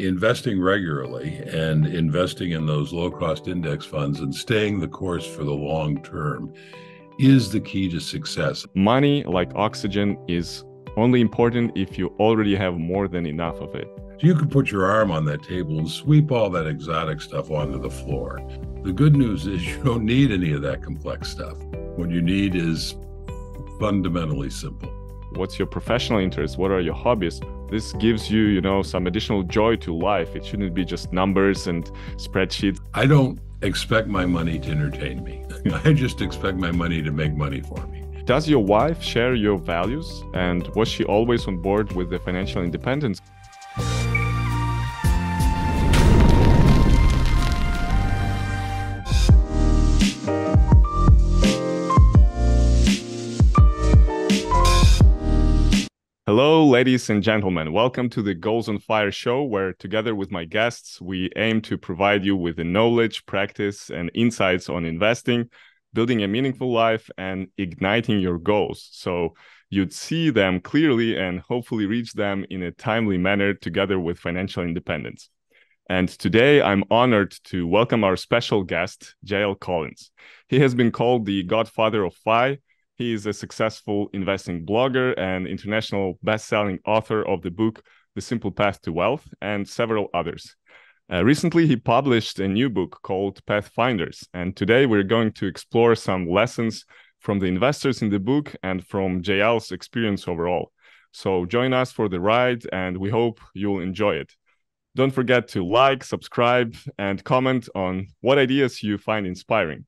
investing regularly and investing in those low-cost index funds and staying the course for the long term is the key to success. Money, like oxygen, is only important if you already have more than enough of it. You can put your arm on that table and sweep all that exotic stuff onto the floor. The good news is you don't need any of that complex stuff. What you need is fundamentally simple. What's your professional interest? What are your hobbies? This gives you, some additional joy to life. It shouldn't be just numbers and spreadsheets. I don't expect my money to entertain me. I just expect my money to make money for me. Does your wife share your values? And was she always on board with the financial independence? Hello, ladies and gentlemen. Welcome to the Goals on Fire show, where together with my guests, we aim to provide you with the knowledge, practice, and insights on investing, building a meaningful life, and igniting your goals so you'd see them clearly and hopefully reach them in a timely manner together with financial independence. And today, I'm honored to welcome our special guest, JL Collins. He has been called the godfather of FI. He is a successful investing blogger and international best-selling author of the book, The Simple Path to Wealth, and several others. Recently, he published a new book called Pathfinders, and today we're going to explore some lessons from the investors in the book and from JL's experience overall. So join us for the ride, and we hope you'll enjoy it. Don't forget to like, subscribe, and comment on what ideas you find inspiring.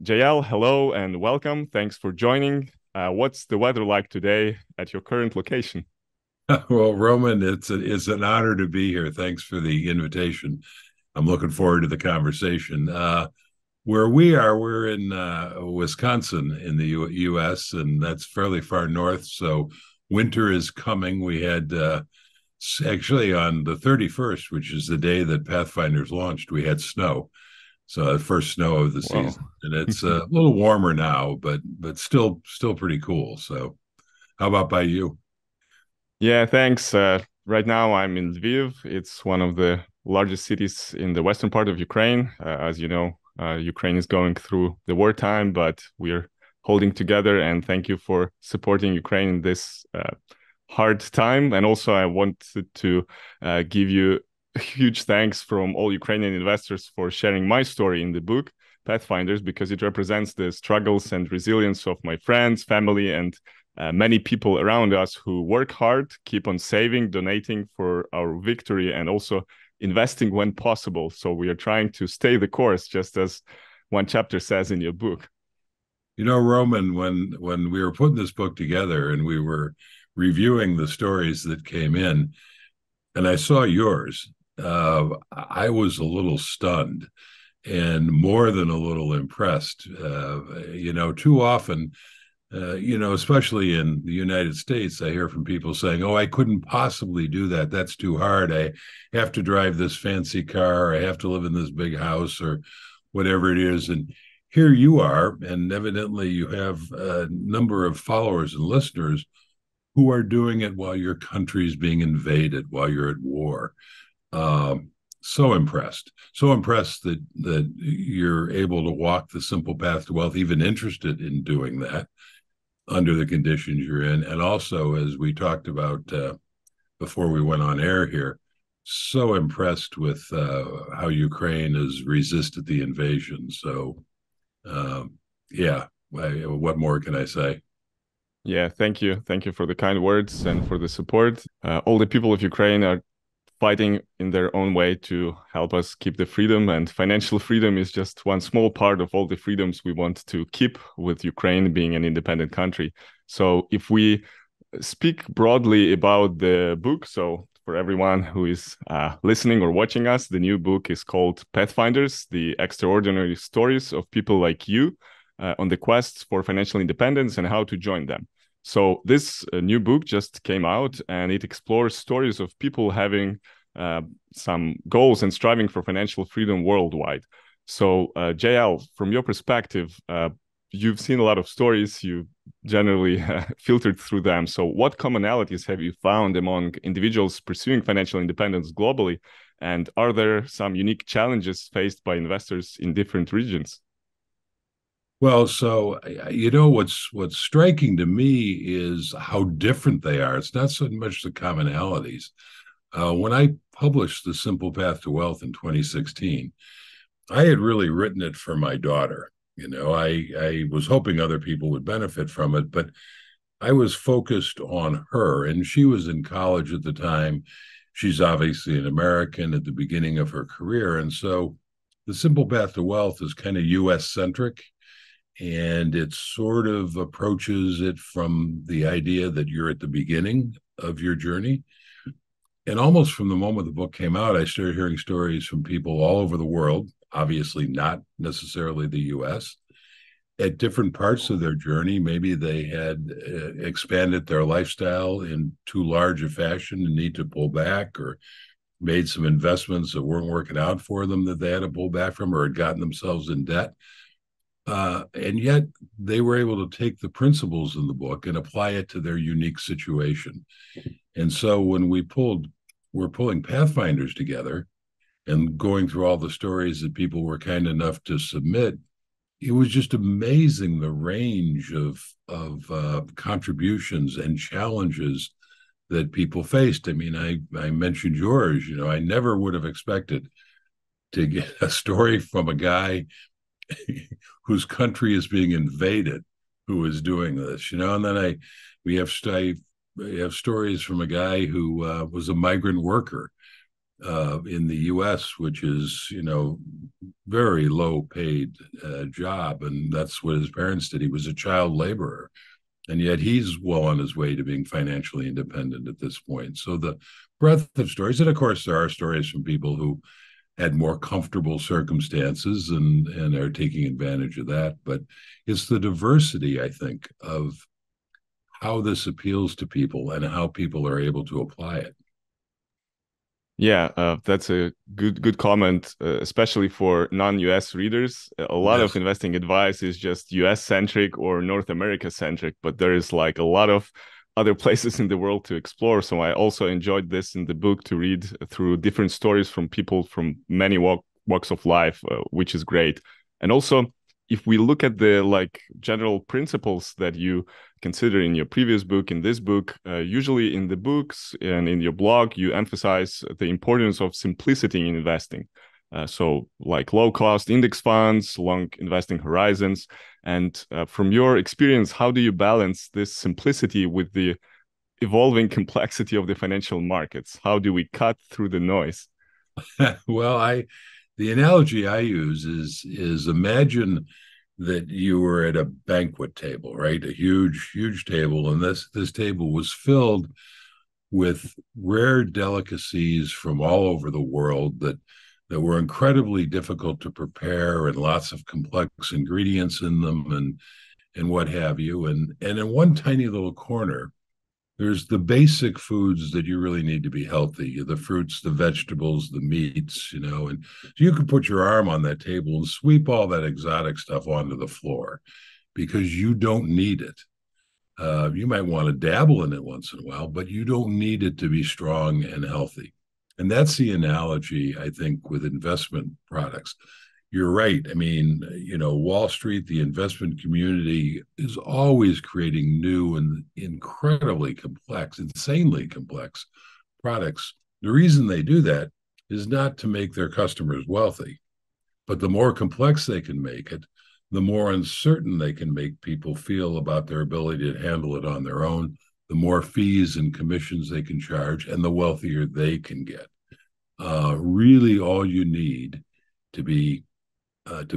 JL, hello and welcome. Thanks for joining. What's the weather like today at your current location? Well, Roman, it's an honor to be here. Thanks for the invitation. I'm looking forward to the conversation. Where we are, we're in Wisconsin in the U.S., and that's fairly far north. So winter is coming. We had actually on the 31st, which is the day that Pathfinders launched, we had snow. So the first snow of the season, and it's a little warmer now, but still pretty cool. So, how about by you? Yeah, thanks. Right now, I'm in Lviv. It's one of the largest cities in the western part of Ukraine. As you know, Ukraine is going through the wartime, but we're holding together. And thank you for supporting Ukraine in this hard time. And also, I wanted to give you huge thanks from all Ukrainian investors for sharing my story in the book, Pathfinders, because it represents the struggles and resilience of my friends, family, and many people around us who work hard, keep on saving, donating for our victory, and also investing when possible. So we are trying to stay the course, just as one chapter says in your book. Roman, when we were putting this book together and we were reviewing the stories that came in, and I saw yours, I was a little stunned and more than a little impressed. Too often, especially in the United States, I hear from people saying, "Oh, I couldn't possibly do that. That's too hard. I have to drive this fancy car. I have to live in this big house," or whatever it is. And here you are, and evidently you have a number of followers and listeners who are doing it while your country is being invaded, while you're at war. So impressed that you're able to walk the simple path to wealth, even interested in doing that under the conditions you're in. And also, as we talked about before we went on air here, so impressed with how Ukraine has resisted the invasion. So, what more can I say? Yeah, thank you. Thank you for the kind words and for the support. All the people of Ukraine are fighting in their own way to help us keep the freedom, and financial freedom is just one small part of all the freedoms we want to keep with Ukraine being an independent country. So if we speak broadly about the book, so for everyone who is listening or watching us, the new book is called Pathfinders, The Extraordinary Stories of People Like You on the Quest for Financial Independence and How to Join Them. So this new book just came out, and it explores stories of people having some goals and striving for financial freedom worldwide. So JL, from your perspective, you've seen a lot of stories. You generally filtered through them. So, what commonalities have you found among individuals pursuing financial independence globally? And are there some unique challenges faced by investors in different regions? Well, so what's striking to me is how different they are. It's not so much the commonalities. When I published The Simple Path to Wealth in 2016, I had really written it for my daughter. I was hoping other people would benefit from it, but I was focused on her, and she was in college at the time. She's obviously an American at the beginning of her career. And so The Simple Path to Wealth is kind of US centric, and it sort of approaches it from the idea that you're at the beginning of your journey. And almost from the moment the book came out, I started hearing stories from people all over the world, obviously not necessarily the US, at different parts of their journey. Maybe they had expanded their lifestyle in too large a fashion and need to pull back, or made some investments that weren't working out for them that they had to pull back from, or had gotten themselves in debt. And yet they were able to take the principles in the book and apply it to their unique situation. And so when we're pulling Pathfinders together and going through all the stories that people were kind enough to submit, it was just amazing the range of contributions and challenges that people faced. I mean, I mentioned yours. I never would have expected to get a story from a guy whose country is being invaded who is doing this. And then we have stories from a guy who was a migrant worker in the U.S., which is, very low paid job. And that's what his parents did. He was a child laborer. And yet he's well on his way to being financially independent at this point. So the breadth of stories, and of course, there are stories from people who had more comfortable circumstances and are taking advantage of that. But it's the diversity, I think, of how this appeals to people and how people are able to apply it. Yeah, that's a good comment, especially for non-US readers. A lot of Yes. investing advice is just US centric or North America centric, but there is like a lot of other places in the world to explore. So I also enjoyed this in the book to read through different stories from people from many walks of life, which is great. And also, if we look at the like general principles that you consider in your previous book, in this book, usually in the books and in your blog, you emphasize the importance of simplicity in investing. So like low cost index funds, long investing horizons. And from your experience, how do you balance this simplicity with the evolving complexity of the financial markets? How do we cut through the noise? Well, the analogy I use is imagine that you were at a banquet table, right? A huge table, and this table was filled with rare delicacies from all over the world that were incredibly difficult to prepare, and lots of complex ingredients in them, and what have you. And in one tiny little corner, there's the basic foods that you really need to be healthy: the fruits, the vegetables, the meats, and so you can put your arm on that table and sweep all that exotic stuff onto the floor, because you don't need it. You might want to dabble in it once in a while, but you don't need it to be strong and healthy. And that's the analogy, I think, with investment products. You're right. I mean, Wall Street, the investment community is always creating new and incredibly complex, insanely complex products. The reason they do that is not to make their customers wealthy, but the more complex they can make it, the more uncertain they can make people feel about their ability to handle it on their own, the more fees and commissions they can charge, and the wealthier they can get. Really, all you need to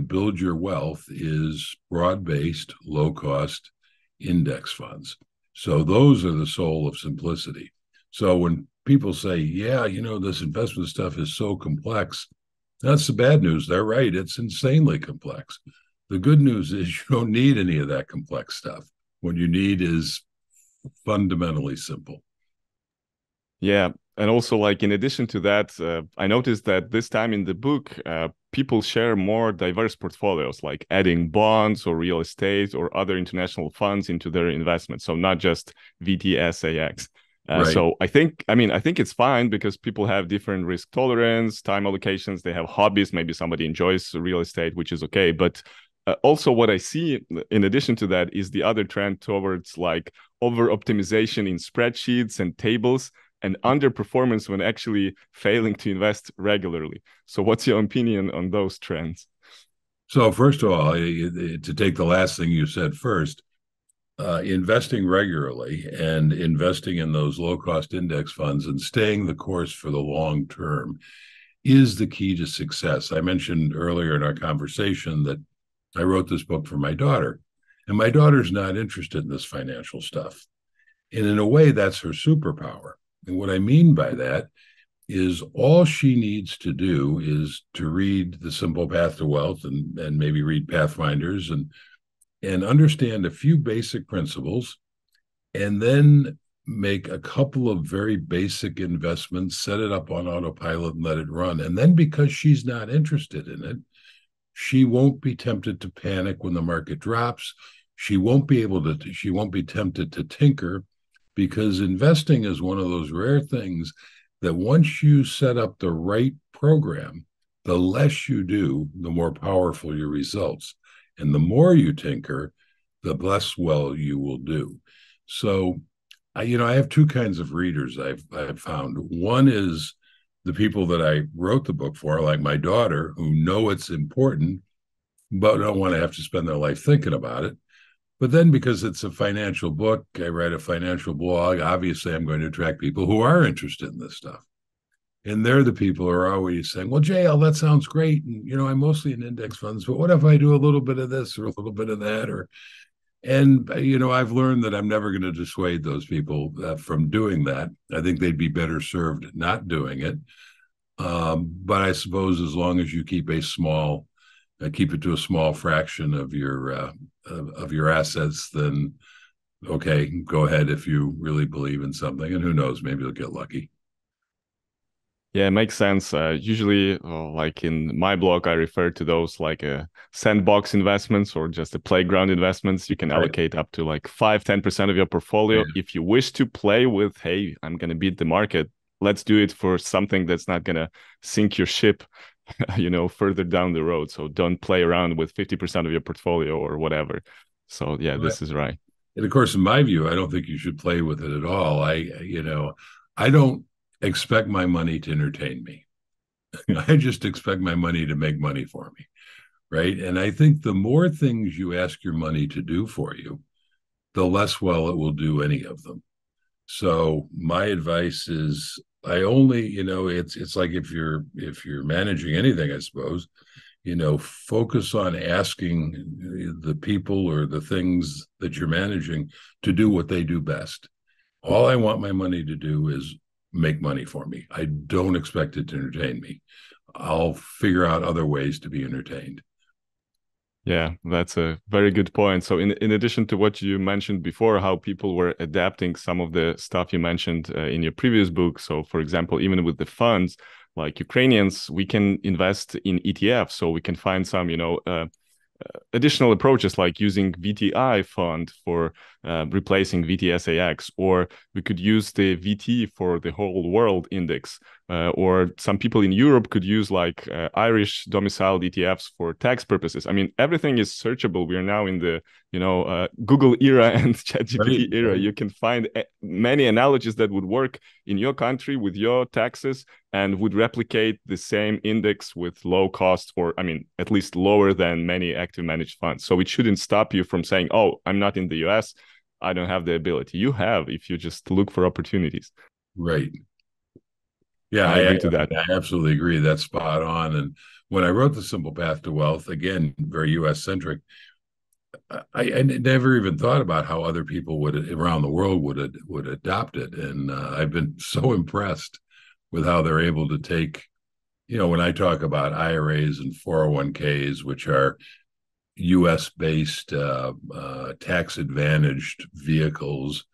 build your wealth is broad-based, low-cost index funds. So those are the soul of simplicity. So when people say, yeah, this investment stuff is so complex, that's the bad news. They're right. It's insanely complex. The good news is you don't need any of that complex stuff. What you need is fundamentally simple. Yeah. And also, like, in addition to that, I noticed that this time in the book, people share more diverse portfolios, like adding bonds or real estate or other international funds into their investments. So not just VTSAX. Right. So I think it's fine because people have different risk tolerance, time allocations. They have hobbies. Maybe somebody enjoys real estate, which is okay. But also what I see in addition to that is the other trend towards like over optimization in spreadsheets and tables and underperformance when actually failing to invest regularly. So what's your opinion on those trends? So first of all, to take the last thing you said first, investing regularly and investing in those low-cost index funds and staying the course for the long term is the key to success. I mentioned earlier in our conversation that I wrote this book for my daughter, and my daughter's not interested in this financial stuff. And in a way, that's her superpower. And what I mean by that is all she needs to do is to read The Simple Path to Wealth and maybe read Pathfinders and understand a few basic principles, and then make a couple of very basic investments, set it up on autopilot and let it run. And then because she's not interested in it, she won't be tempted to panic when the market drops. She won't be tempted to tinker, because investing is one of those rare things that once you set up the right program, the less you do, the more powerful your results. And the more you tinker, the less well you will do. So, I have two kinds of readers I've found. One is the people that I wrote the book for, like my daughter, who know it's important, but don't want to have to spend their life thinking about it. But then because it's a financial book, I write a financial blog, obviously I'm going to attract people who are interested in this stuff. And they're the people who are always saying, well, JL, that sounds great. And, I'm mostly in index funds, but what if I do a little bit of this or a little bit of that? And I've learned that I'm never going to dissuade those people from doing that. I think they'd be better served not doing it. But I suppose as long as you keep it to a small fraction of your assets, then okay, go ahead if you really believe in something, and who knows, maybe you'll get lucky. Yeah, it makes sense. Usually, like in my blog, I refer to those like sandbox investments or just the playground investments. You can allocate up to like 5-10% of your portfolio. Yeah. If you wish to play with, hey, I'm going to beat the market, let's do it for something that's not going to sink your ship, further down the road. So don't play around with 50% of your portfolio or whatever. So yeah, this is right. And of course, in my view, I don't think you should play with it at all. I don't expect my money to entertain me. I just expect my money to make money for me, right? And I think the more things you ask your money to do for you, the less well it will do any of them. So my advice is, I only, it's like if you're managing anything, I suppose, focus on asking the people or the things that you're managing to do what they do best. All I want my money to do is make money for me. I don't expect it to entertain me. I'll figure out other ways to be entertained. Yeah, that's a very good point. So in addition to what you mentioned before, how people were adapting some of the stuff you mentioned in your previous book. So for example, even with the funds, like Ukrainians, we can invest in ETFs. So we can find some, additional approaches like using VTI fund for replacing VTSAX, or we could use the VT for the whole world index, or some people in Europe could use like Irish domiciled ETFs for tax purposes. I mean, everything is searchable. We are now in the Google era and ChatGPT era. Right. You can find many analogies that would work in your country with your taxes and would replicate the same index with low cost, or at least lower than many active managed funds. So it shouldn't stop you from saying, oh, I'm not in the US, I don't have the ability. You have, if you just look for opportunities. Right. Yeah, I agree to that. I absolutely agree. That's spot on. And when I wrote The Simple Path to Wealth, again, very US centric, I never even thought about how other people around the world would adopt it. And I've been so impressed with how they're able to take, when I talk about IRAs and 401ks, which are US-based tax-advantaged vehicles.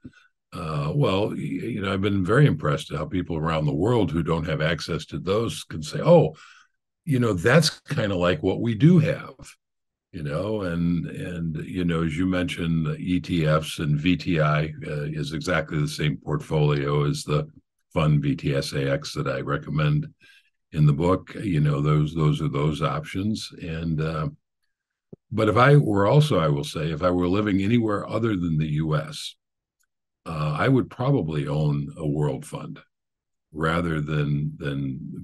I've been very impressed at how people around the world who don't have access to those can say, oh, that's kind of like what we do have, and as you mentioned, ETFs and VTI is exactly the same portfolio as the fund VTSAX that I recommend in the book. Those are those options. And but if I were also, I will say, if I were living anywhere other than the US, I would probably own a world fund rather than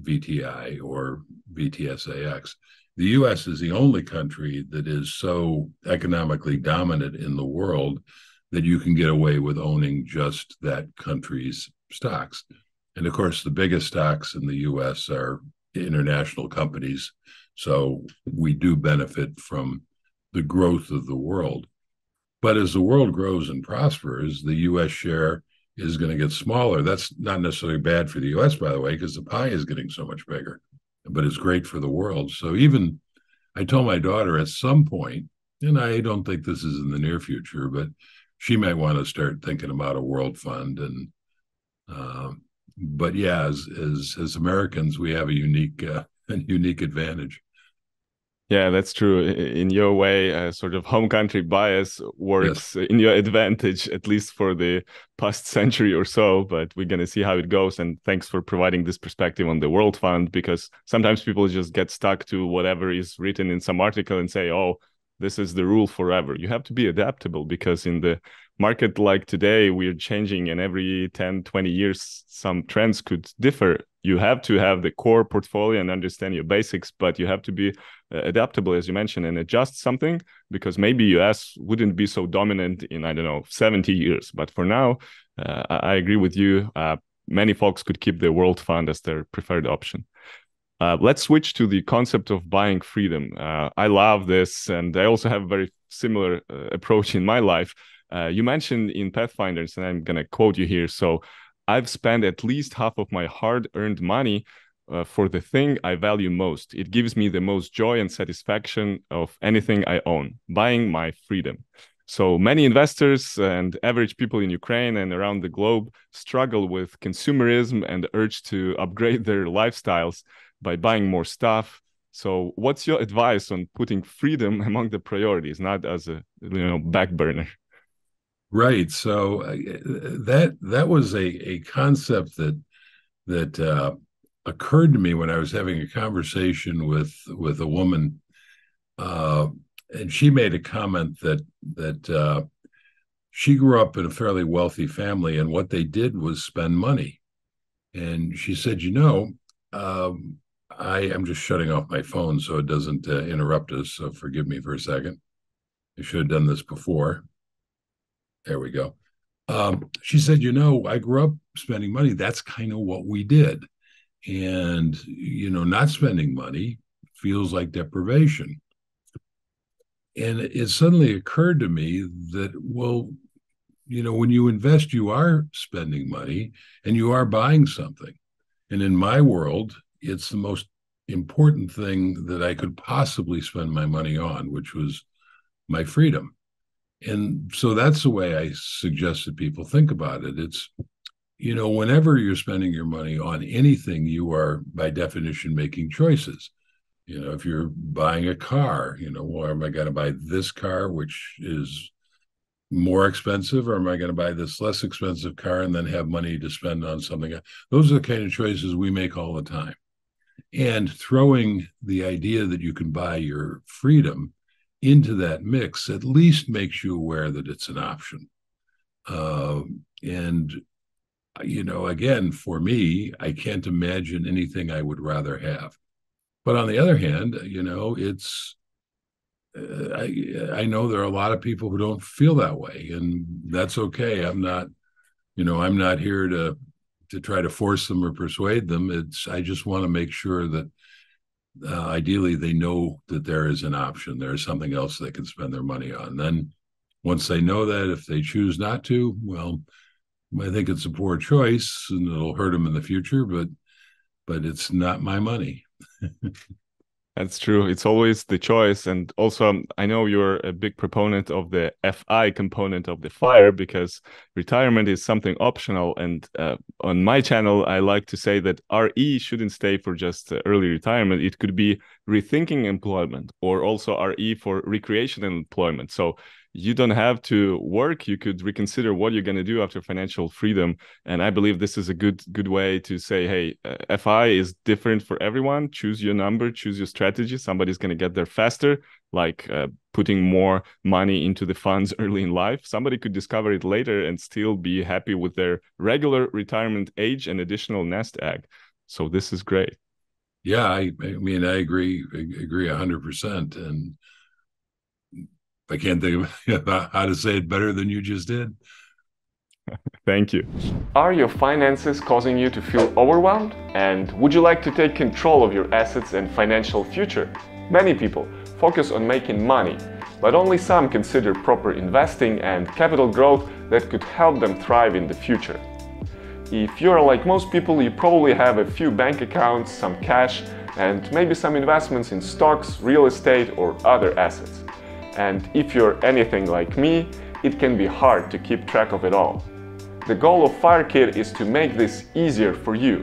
VTI or VTSAX. The US is the only country that is so economically dominant in the world that you can get away with owning just that country's stocks. And of course, the biggest stocks in the US are international companies. So we do benefit from the growth of the world. But as the world grows and prospers, the US share is going to get smaller. That's not necessarily bad for the US, by the way, because the pie is getting so much bigger, but it's great for the world. So even I told my daughter at some point, and I don't think this is in the near future, but she might want to start thinking about a world fund. And but yeah, as Americans, we have a unique advantage. Yeah, that's true. In your way, sort of home country bias Yes. works in your advantage, at least for the past century or so. But we're going to see how it goes. And thanks for providing this perspective on the World Fund, because sometimes people just get stuck to whatever is written in some article and say, oh, this is the rule forever. You have to be adaptable, because in the market like today, we're changing, and every 10, 20 years, some trends could differ. You have to have the core portfolio and understand your basics, but you have to be adaptable, as you mentioned, and adjust something, because maybe US wouldn't be so dominant in, I don't know, 70 years. But for now, I agree with you. Many folks could keep the world fund as their preferred option. Let's switch to the concept of buying freedom. I love this, and I also have a very similar approach in my life. You mentioned in Pathfinders, and I'm going to quote you here. So, I've spent at least half of my hard-earned money for the thing I value most. It gives me the most joy and satisfaction of anything I own, buying my freedom. So many investors and average people in Ukraine and around the globe struggle with consumerism and the urge to upgrade their lifestyles by buying more stuff. So what's your advice on putting freedom among the priorities, not as a back burner? Right. So that was a concept that occurred to me when I was having a conversation with a woman, and she made a comment that she grew up in a fairly wealthy family, and what they did was spend money. And she said, I'm just shutting off my phone so it doesn't interrupt us. So forgive me for a second. I should have done this before. There we go. She said, I grew up spending money. That's kind of what we did. And, not spending money feels like deprivation. And it suddenly occurred to me that, well, when you invest, you are spending money and you are buying something. And in my world, it's the most important thing that I could possibly spend my money on, which was my freedom. And so that's the way I suggest that people think about it. It's, whenever you're spending your money on anything, you are by definition making choices. If you're buying a car, well, am I going to buy this car, which is more expensive, or am I going to buy this less expensive car and then have money to spend on something? Those are the kind of choices we make all the time. And throwing the idea that you can buy your freedom into that mix at least makes you aware that it's an option. And again, for me, I can't imagine anything I would rather have. But on the other hand, it's I know there are a lot of people who don't feel that way, and that's okay. I'm not here to try to force them or persuade them. I just want to make sure that ideally they know that there is an option. There is something else they can spend their money on. Then once they know that, if they choose not to, well, I think it's a poor choice and it'll hurt them in the future, but it's not my money. That's true. It's always the choice. And also, I know you're a big proponent of the FI component of the FIRE because retirement is something optional. And on my channel, I like to say that RE shouldn't stay for just early retirement. It could be rethinking employment, or also RE for recreational employment. So you don't have to work. You could reconsider what you're going to do after financial freedom. And I believe this is a good way to say, hey, FI is different for everyone. Choose your number, choose your strategy. Somebody's going to get there faster, like putting more money into the funds early in life. Somebody could discover it later and still be happy with their regular retirement age and additional nest egg. So this is great. Yeah, I mean, I agree 100%. And I can't think of how to say it better than you just did. Thank you. Are your finances causing you to feel overwhelmed? And would you like to take control of your assets and financial future? Many people focus on making money, but only some consider proper investing and capital growth that could help them thrive in the future. If you're like most people, you probably have a few bank accounts, some cash, and maybe some investments in stocks, real estate, or other assets. And if you're anything like me, it can be hard to keep track of it all. The goal of FIREkit is to make this easier for you.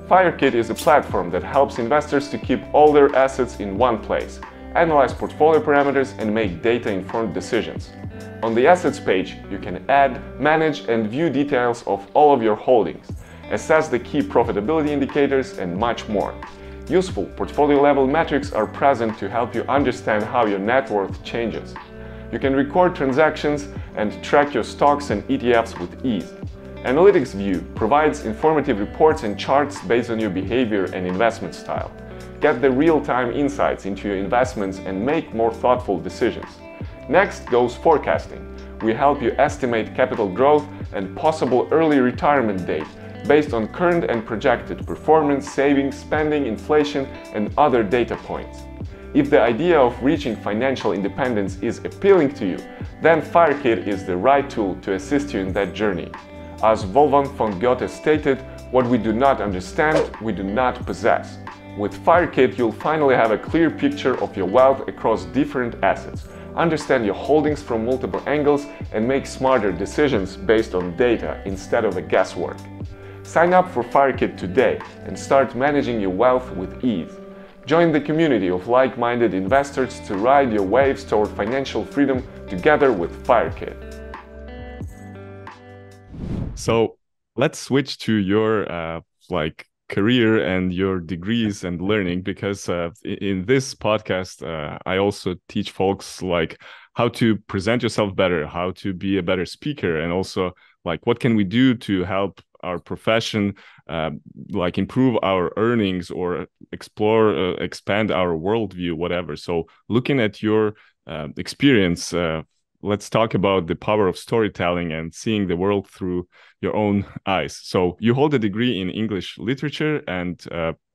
FIREkit is a platform that helps investors to keep all their assets in one place, analyze portfolio parameters, and make data-informed decisions. On the Assets page, you can add, manage, and view details of all of your holdings, assess the key profitability indicators, and much more. Useful portfolio-level metrics are present to help you understand how your net worth changes. You can record transactions and track your stocks and ETFs with ease. Analytics View provides informative reports and charts based on your behavior and investment style. Get the real-time insights into your investments and make more thoughtful decisions. Next goes forecasting. We help you estimate capital growth and possible early retirement date based on current and projected performance, savings, spending, inflation, and other data points. If the idea of reaching financial independence is appealing to you, then FIREkit is the right tool to assist you in that journey. As Wolfgang von Goethe stated, what we do not understand, we do not possess. With FIREkit, you'll finally have a clear picture of your wealth across different assets, understand your holdings from multiple angles, and make smarter decisions based on data instead of a guesswork. Sign up for FIREkit today and start managing your wealth with ease. Join the community of like-minded investors to ride your waves toward financial freedom together with FIREkit. So let's switch to your career and your degrees and learning, because in this podcast, I also teach folks like how to present yourself better, how to be a better speaker, and also like what can we do to help our profession improve our earnings or explore, expand our worldview, whatever. So looking at your experience, let's talk about the power of storytelling and seeing the world through your own eyes. So you hold a degree in English literature, and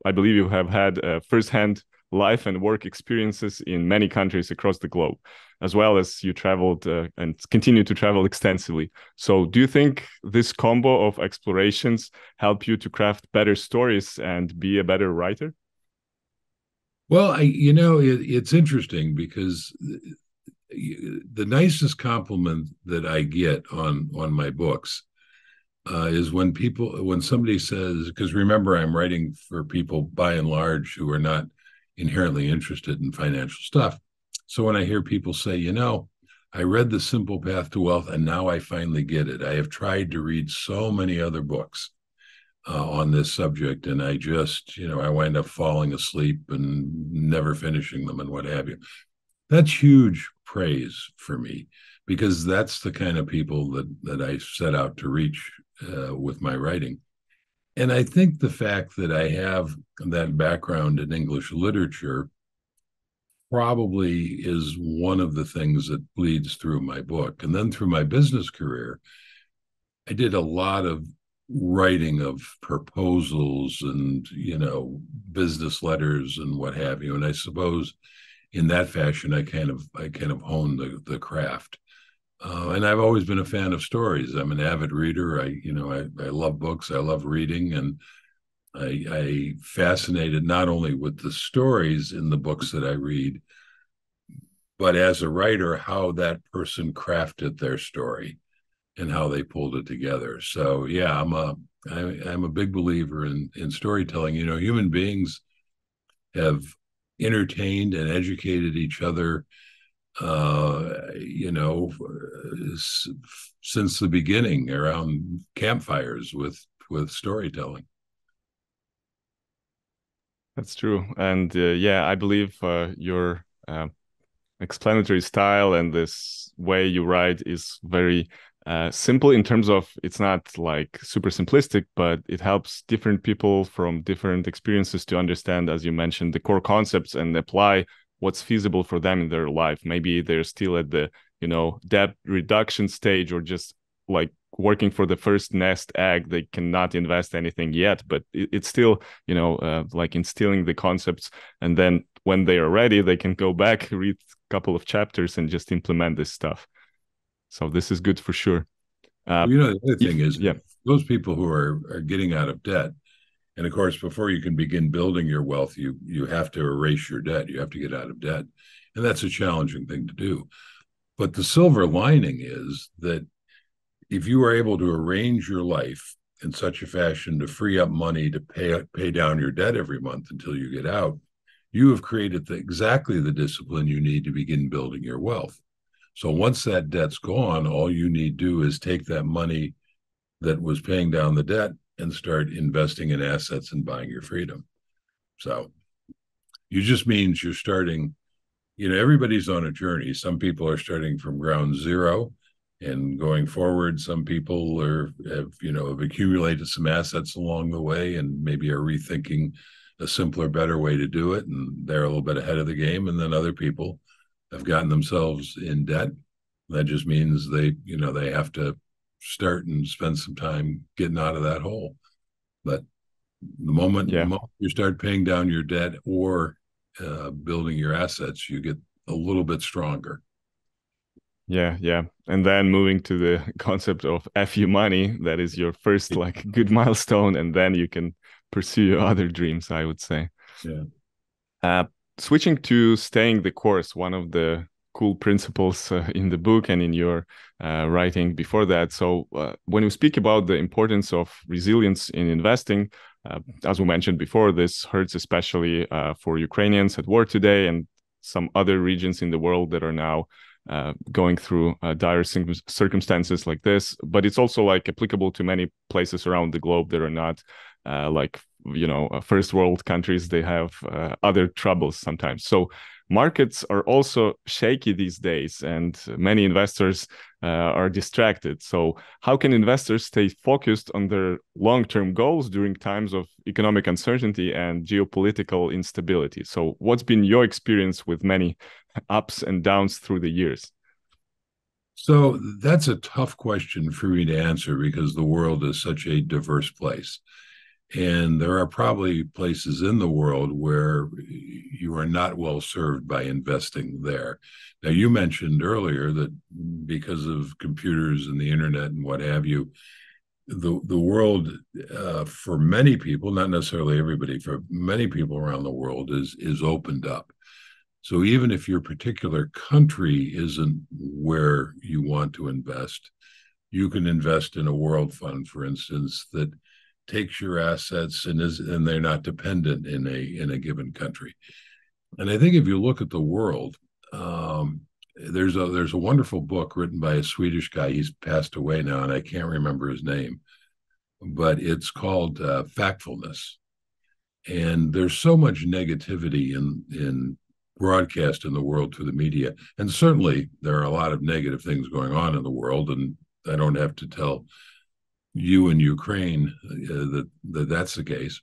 I believe you have had firsthand life and work experiences in many countries across the globe, as well as you traveled and continue to travel extensively. So do you think this combo of explorations help you to craft better stories and be a better writer? Well, it's interesting because the nicest compliment that I get on my books is when somebody says, because remember, I'm writing for people by and large who are not inherently interested in financial stuff. So when I hear people say, I read The Simple Path to Wealth and now I finally get it. I have tried to read so many other books on this subject, and I just, I wind up falling asleep and never finishing them and what have you. That's huge praise for me, because that's the kind of people that I set out to reach with my writing. And I think the fact that I have that background in English literature probably is one of the things that bleeds through my book. And then through my business career, I did a lot of writing of proposals and, business letters and what have you. And I suppose in that fashion, I kind of honed the craft. And I've always been a fan of stories. I'm an avid reader. I love books. I love reading. And I fascinated not only with the stories in the books that I read, but as a writer, how that person crafted their story and how they pulled it together. So yeah, I'm a big believer in storytelling. You know, human beings have entertained and educated each other, you know, since the beginning around campfires with storytelling. That's true. And yeah, I believe your explanatory style and this way you write is very simple in terms of it's not like super simplistic, but it helps different people from different experiences to understand, as you mentioned, the core concepts and apply what's feasible for them in their life. Maybe they're still at the, debt reduction stage, or just like working for the first nest egg. They cannot invest anything yet, but it's still, like instilling the concepts, and then when they are ready, they can go back, read a couple of chapters, and just implement this stuff. So this is good for sure. Well, you know, the other thing is Yeah, those people who are getting out of debt, and of course, before you can begin building your wealth, you have to erase your debt. You have to get out of debt, and that's a challenging thing to do. But the silver lining is that if you are able to arrange your life in such a fashion to free up money to pay down your debt every month until you get out, you have created exactly the discipline you need to begin building your wealth. So once that debt's gone, all you need to do is take that money that was paying down the debt and start investing in assets and buying your freedom. So you just means you're starting, everybody's on a journey. Some people are starting from ground zero and going forward. Some people have accumulated some assets along the way and maybe are rethinking a simpler, better way to do it, and they're a little bit ahead of the game. And then other people have gotten themselves in debt. That just means they have to start and spend some time getting out of that hole. But the moment you start paying down your debt or building your assets, you get a little bit stronger. Yeah. And then moving to the concept of FU money, that is your first like good milestone, and then you can pursue your other dreams, I would say. Yeah. Switching to staying the course, one of the cool principles in the book and in your writing before that. So when you speak about the importance of resilience in investing, as we mentioned before, this hurts especially for Ukrainians at war today and some other regions in the world that are now going through dire circumstances like this. But it's also like applicable to many places around the globe that are not first world countries. They have other troubles sometimes. So markets are also shaky these days, and many investors are distracted. So how can investors stay focused on their long-term goals during times of economic uncertainty and geopolitical instability? So what's been your experience with many ups and downs through the years? So that's a tough question for me to answer because the world is such a diverse place. And there are probably places in the world where you are not well served by investing there. Now, you mentioned earlier that because of computers and the internet and what have you, the world for many people, not necessarily everybody, for many people around the world is opened up. So even if your particular country isn't where you want to invest, you can invest in a world fund, for instance, that takes your assets and they're not dependent in a given country. And I think if you look at the world, there's a wonderful book written by a Swedish guy. He's passed away now, and I can't remember his name, but it's called Factfulness. And there's so much negativity in broadcast in the world through the media, and certainly there are a lot of negative things going on in the world. And I don't have to tell you in Ukraine that's the case.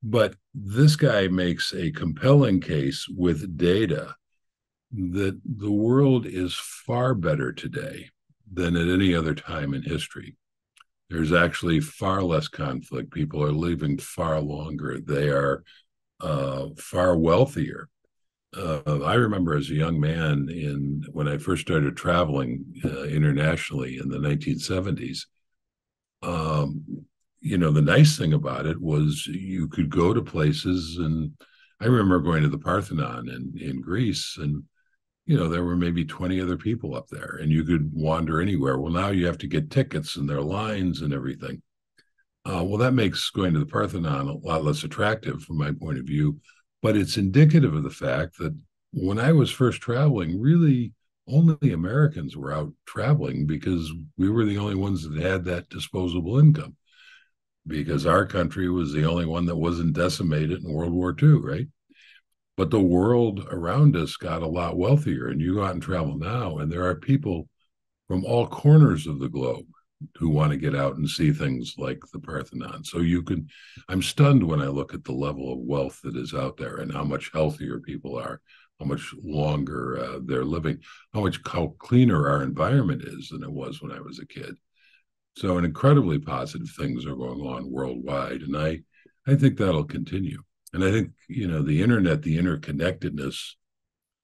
But this guy makes a compelling case with data that the world is far better today than at any other time in history. There's actually far less conflict. People are living far longer. They are far wealthier. I remember as a young man when I first started traveling internationally in the 1970s, the nice thing about it was you could go to places, and I remember going to the Parthenon in Greece, and there were maybe 20 other people up there, and you could wander anywhere. Well, now you have to get tickets, and there are lines and everything. Well, that makes going to the Parthenon a lot less attractive from my point of view, but it's indicative of the fact that when I was first traveling, really only Americans were out traveling because we were the only ones that had that disposable income, because our country was the only one that wasn't decimated in World War II, right? But the world around us got a lot wealthier, and you go out and travel now, and there are people from all corners of the globe who want to get out and see things like the Parthenon. So I'm stunned when I look at the level of wealth that is out there and how much healthier people are, how much longer they're living, how cleaner our environment is than it was when I was a kid. So incredibly positive things are going on worldwide. And I think that'll continue. And I think, the internet, the interconnectedness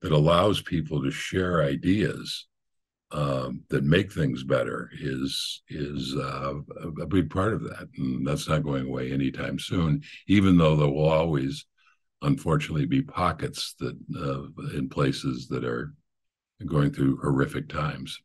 that allows people to share ideas that make things better is a big part of that. And that's not going away anytime soon, even though there will always, unfortunately, be pockets that in places that are going through horrific times.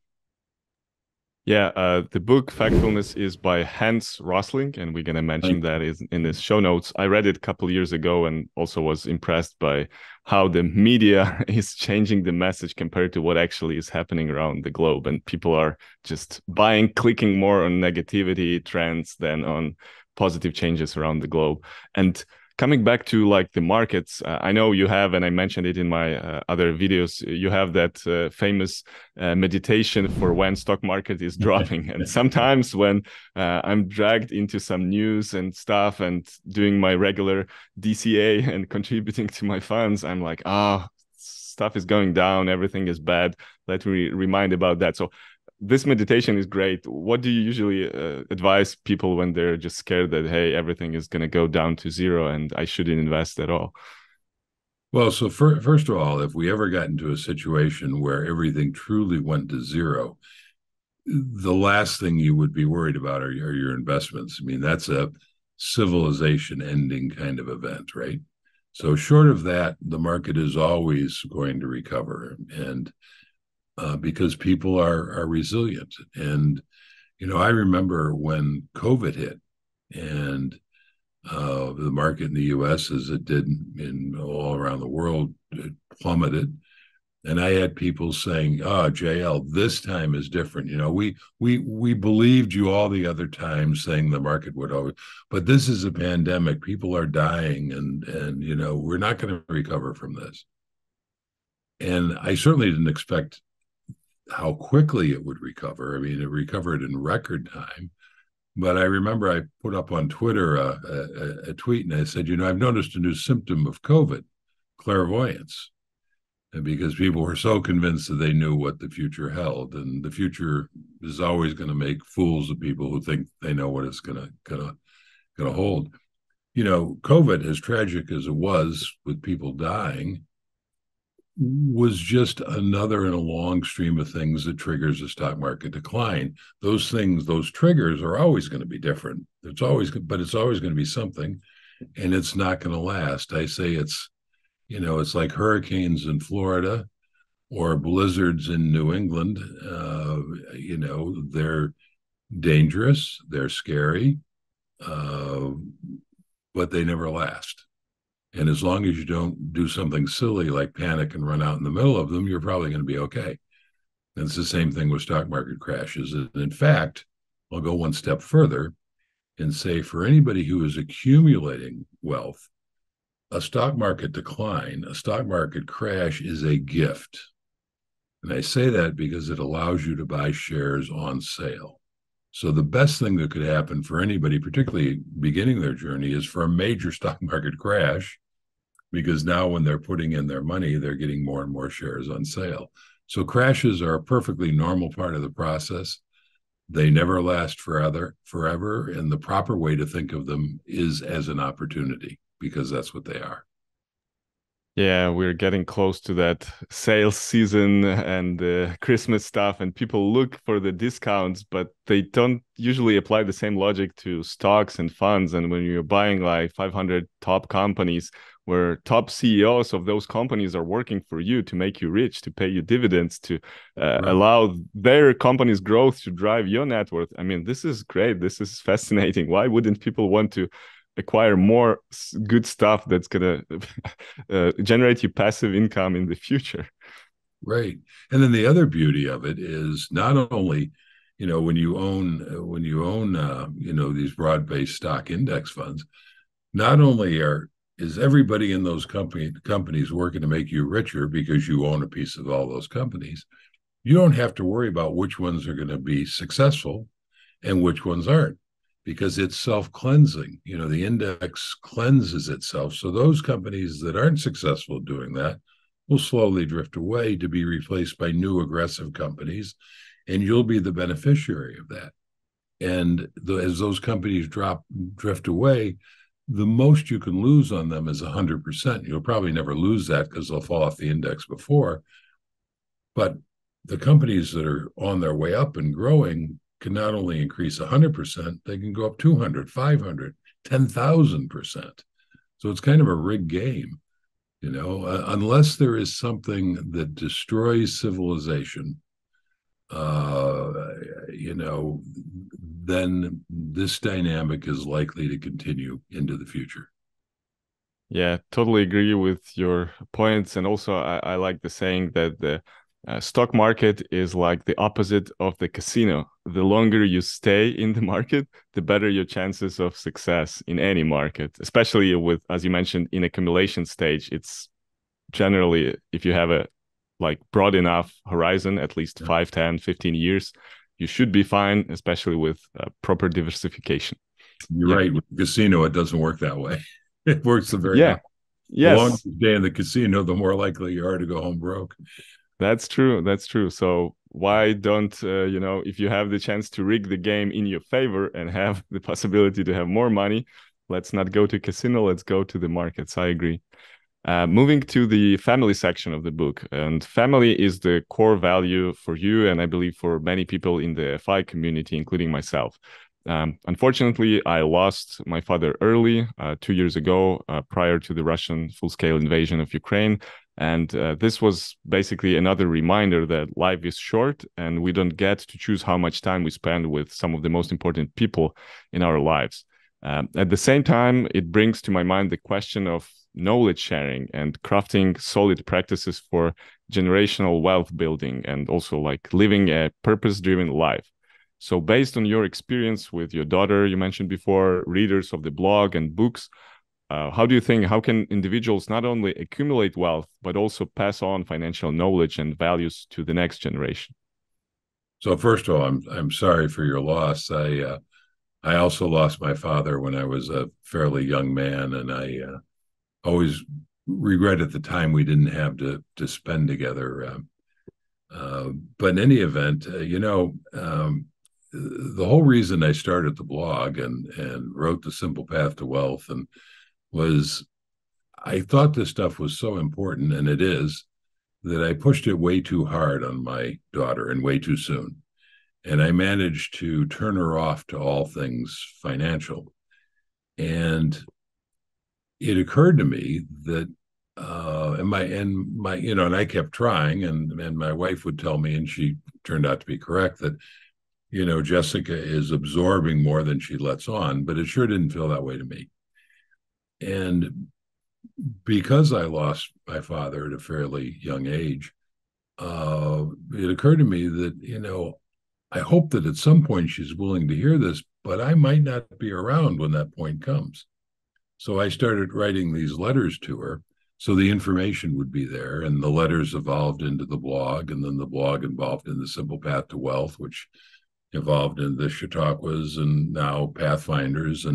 Yeah, the book Factfulness is by Hans Rosling, and we're going to mention that in the show notes. I read it a couple years ago and also was impressed by how the media is changing the message compared to what actually is happening around the globe. And people are just clicking more on negativity trends than on positive changes around the globe. And coming back to like the markets, I know you have, and I mentioned it in my other videos, you have that famous meditation for when stock market is dropping. And sometimes when I'm dragged into some news and stuff and doing my regular DCA and contributing to my funds, I'm like, stuff is going down, everything is bad. Let me remind about that. So this meditation is great. What do you usually advise people when they're just scared that, hey, everything is going to go down to zero and I shouldn't invest at all? Well, so first of all, if we ever got into a situation where everything truly went to zero, the last thing you would be worried about are your investments. I mean, that's a civilization ending kind of event, right? So short of that, the market is always going to recover. And because people are resilient. And, I remember when COVID hit and the market in the U.S., as it did in all around the world, it plummeted. And I had people saying, JL, this time is different. We believed you all the other times saying the market would always, but this is a pandemic. People are dying and we're not going to recover from this. And I certainly didn't expect how quickly it would recover. I mean, it recovered in record time. But I remember I put up on Twitter a tweet, and I said, I've noticed a new symptom of COVID, clairvoyance. And because people were so convinced that they knew what the future held, and the future is always going to make fools of people who think they know what it's going to hold. COVID, as tragic as it was with people dying, was just another in a long stream of things that triggers a stock market decline. Those triggers are always going to be different. It's always going to be something, and it's not going to last. I say it's like hurricanes in Florida or blizzards in New England. They're dangerous, they're scary, but they never last. And as long as you don't do something silly like panic and run out in the middle of them, you're probably going to be okay. And it's the same thing with stock market crashes. And in fact, I'll go one step further and say for anybody who is accumulating wealth, a stock market decline, a stock market crash is a gift. And I say that because it allows you to buy shares on sale. So the best thing that could happen for anybody, particularly beginning their journey, is for a major stock market crash, because now when they're putting in their money, they're getting more and more shares on sale. So crashes are a perfectly normal part of the process. They never last forever. And the proper way to think of them is as an opportunity, because that's what they are. Yeah, we're getting close to that sales season and Christmas stuff, and people look for the discounts, but they don't usually apply the same logic to stocks and funds. And when you're buying like 500 top companies, where top CEOs of those companies are working for you to make you rich, to pay you dividends, to Right. allow their company's growth to drive your net worth. I mean, this is great. This is fascinating. Why wouldn't people want to acquire more good stuff that's gonna generate you passive income in the future? Right. And then the other beauty of it is not only, when you own these broad-based stock index funds, not only are is everybody in those companies working to make you richer because you own a piece of all those companies. You don't have to worry about which ones are going to be successful and which ones aren't, because it's self-cleansing. The index cleanses itself. So those companies that aren't successful doing that will slowly drift away to be replaced by new aggressive companies, and you'll be the beneficiary of that. And as those companies drift away, the most you can lose on them is 100%. You'll probably never lose that because they'll fall off the index before. But the companies that are on their way up and growing can not only increase 100%, they can go up 200, 500, 10,000%. So it's kind of a rigged game, unless there is something that destroys civilization, uh, then this dynamic is likely to continue into the future. Yeah, totally agree with your points. And also, I like the saying that the stock market is like the opposite of the casino. The longer you stay in the market, the better your chances of success in any market, especially with, as you mentioned, in accumulation stage. It's generally, if you have a like broad enough horizon, at least Yeah. 5, 10, 15 years, you should be fine, especially with proper diversification. You're Yeah. right. With the casino, it doesn't work that way. It works the very Yeah. opposite. The longer Yes. you stay in the casino, the more likely you are to go home broke. That's true. That's true. So why don't if you have the chance to rig the game in your favor and have the possibility to have more money, let's not go to casino. Let's go to the markets. I agree. Moving to the family section of the book, and family is the core value for you, and I believe for many people in the FI community, including myself. Unfortunately, I lost my father early, 2 years ago, prior to the Russian full-scale invasion of Ukraine. And this was basically another reminder that life is short and we don't get to choose how much time we spend with some of the most important people in our lives. At the same time, it brings to my mind the question of knowledge sharing and crafting solid practices for generational wealth building and also like living a purpose-driven life. So based on your experience with your daughter, you mentioned before, readers of the blog and books, how do you think, how can individuals not only accumulate wealth, but also pass on financial knowledge and values to the next generation? So first of all, I'm sorry for your loss. I also lost my father when I was a fairly young man, and I always regret at the time we didn't have to spend together. But in any event, the whole reason I started the blog and wrote The Simple Path to Wealth and was I thought this stuff was so important, and it is, that I pushed it way too hard on my daughter and way too soon. And I managed to turn her off to all things financial. And it occurred to me that and I kept trying, and my wife would tell me, and she turned out to be correct, that Jessica is absorbing more than she lets on, but it sure didn't feel that way to me. And because I lost my father at a fairly young age, it occurred to me that I hope that at some point she's willing to hear this, but I might not be around when that point comes. So I started writing these letters to her so the information would be there. And the letters evolved into the blog, and then the blog evolved in the Simple Path to Wealth, which evolved into the Chautauquas and now Pathfinders.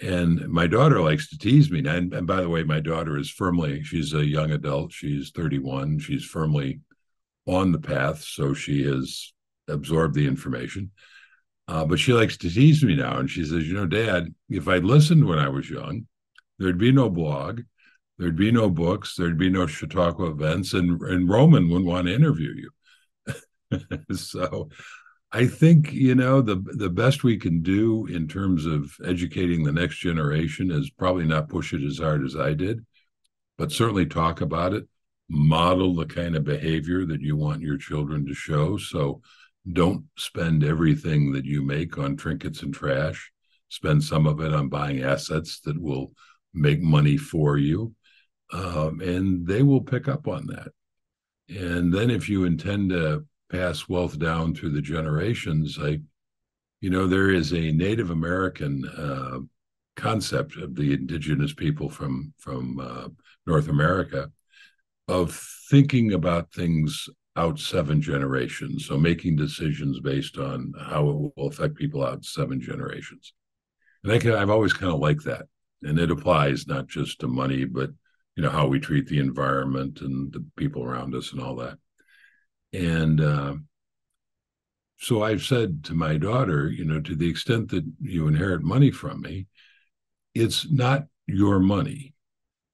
And my daughter likes to tease me. And by the way, my daughter she's a young adult. She's 31. She's firmly on the path. So she has absorbed the information. But she likes to tease me now. And she says, Dad, if I'd listened when I was young, there'd be no blog. There'd be no books. There'd be no Chautauqua events, and Roman wouldn't want to interview you. So I think, the best we can do in terms of educating the next generation is probably not push it as hard as I did, but certainly talk about it, model the kind of behavior that you want your children to show. So don't spend everything that you make on trinkets and trash. Spend some of it on buying assets that will make money for you. And they will pick up on that. And then if you intend to pass wealth down through the generations, there is a Native American concept of the indigenous people from North America of thinking about things out 7 generations. So making decisions based on how it will affect people out 7 generations. And I've always kind of liked that. And it applies not just to money, but how we treat the environment and the people around us and all that. And so I've said to my daughter, to the extent that you inherit money from me, it's not your money.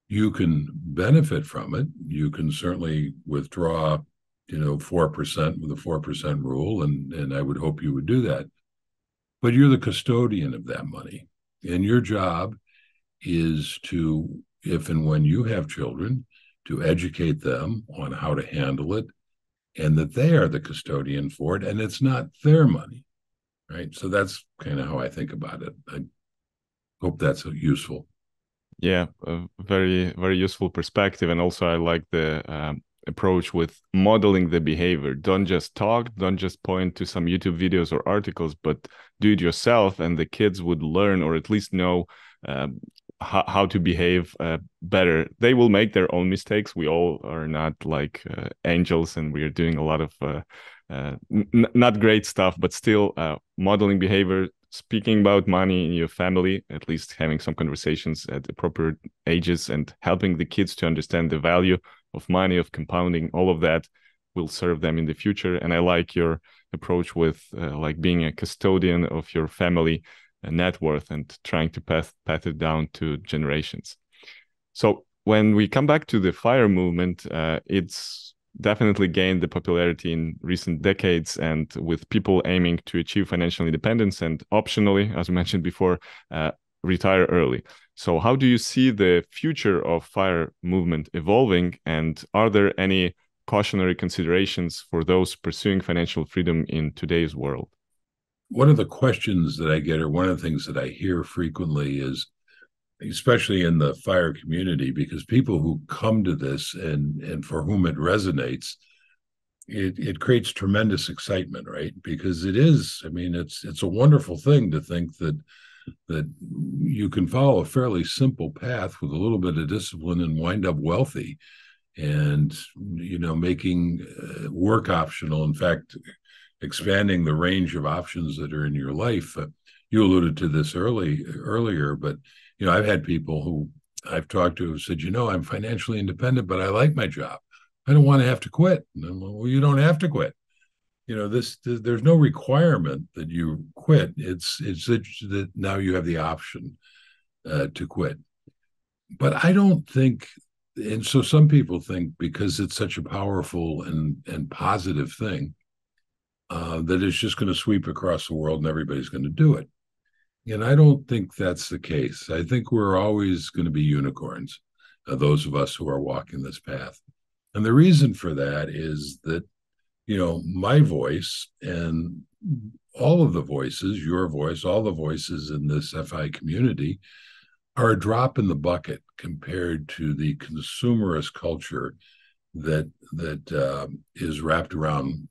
You can benefit from it. You can certainly withdraw, 4% with a 4% rule, and I would hope you would do that. But you're the custodian of that money. And your job is to, if and when you have children, to educate them on how to handle it, and that they are the custodian for it, and it's not their money, right? So that's kind of how I think about it. I hope that's useful. Yeah, a very, very useful perspective. And also I like the approach with modeling the behavior. Don't just talk, don't just point to some YouTube videos or articles, but do it yourself, and the kids would learn, or at least know how to behave better. They will make their own mistakes. We all are not like angels, and we are doing a lot of not great stuff, but still modeling behavior, speaking about money in your family, at least having some conversations at appropriate ages, and helping the kids to understand the value of money, of compounding. All of that will serve them in the future. And I like your approach with like being a custodian of your family net worth and trying to pass it down to generations. So when we come back to the FIRE movement, it's definitely gained the popularity in recent decades, and with people aiming to achieve financial independence and optionally, as we mentioned before, retire early. So how do you see the future of FIRE movement evolving, and are there any cautionary considerations for those pursuing financial freedom in today's world? One of the questions that I get, or one of the things that I hear frequently is, especially in the FIRE community, because people who come to this and for whom it resonates, it creates tremendous excitement, right? Because it's a wonderful thing to think that you can follow a fairly simple path with a little bit of discipline and wind up wealthy, and making work optional. In fact, expanding the range of options that are in your life. You alluded to this earlier, but I've had people who I've talked to who said, I'm financially independent, but I like my job. I don't want to have to quit. Well, you don't have to quit. There's no requirement that you quit. It's that now you have the option to quit. But I don't think, and so some people think because it's such a powerful and positive thing, that it's just going to sweep across the world and everybody's going to do it. And I don't think that's the case. I think we're always going to be unicorns, those of us who are walking this path. And the reason for that is that, my voice and all of the voices, your voice, all the voices in this FI community are a drop in the bucket compared to the consumerist culture that is wrapped around,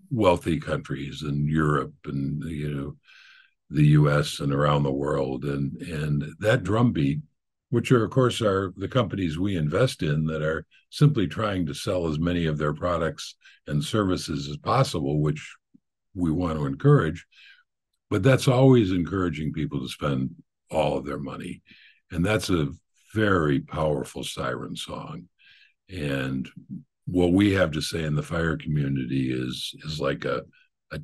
wealthy countries in Europe and the US and around the world, and that drumbeat, which are of course are the companies we invest in that are simply trying to sell as many of their products and services as possible, which we want to encourage, but that's always encouraging people to spend all of their money, and that's a very powerful siren song. And what we have to say in the FIRE community is like a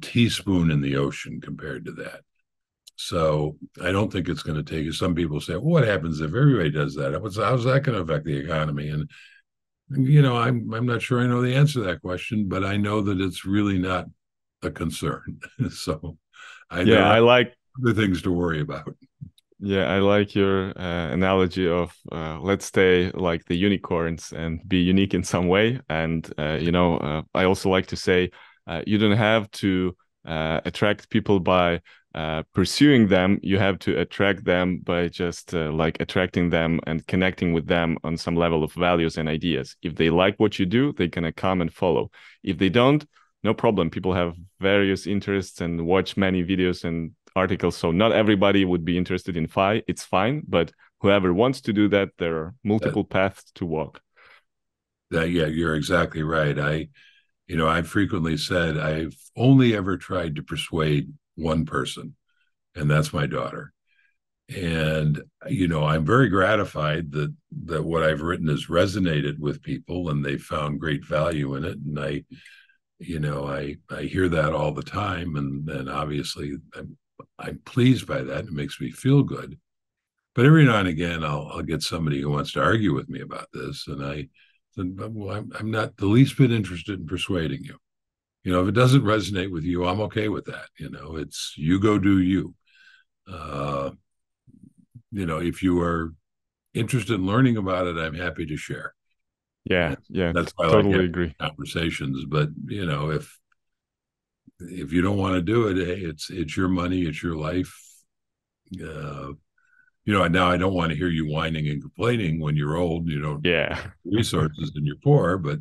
teaspoon in the ocean compared to that. So I don't think it's going to take. Some people say, well, "What happens if everybody does that? How's that going to affect the economy?" And I'm not sure I know the answer to that question, but I know that it's really not a concern. So Yeah, there are I like other things to worry about. Yeah, I like your analogy of let's stay like the unicorns and be unique in some way. And I also like to say you don't have to attract people by pursuing them. You have to attract them by just like attracting them and connecting with them on some level of values and ideas. If they like what you do, they're gonna come and follow. If they don't, no problem. People have various interests and watch many videos and articles. So not everybody would be interested in FI. It's fine. But whoever wants to do that, there are That, multiple paths to walk. yeah, you're exactly right. I've frequently said I've only ever tried to persuade one person, and that's my daughter. And I'm very gratified that what I've written has resonated with people, and they found great value in it. And I hear that all the time, and obviously I'm pleased by that. It makes me feel good. But every now and again, I'll get somebody who wants to argue with me about this, and I said, "Well, I'm not the least bit interested in persuading you. If it doesn't resonate with you, I'm okay with that. It's you go do you. Uh, if you are interested in learning about it, I'm happy to share. Yeah, And yeah, that's why I like totally having agree. conversations. But if you don't want to do it, hey, it's your money, it's your life. Uh, now I don't want to hear you whining and complaining when you're old, you don't Yeah, have resources and you're poor, but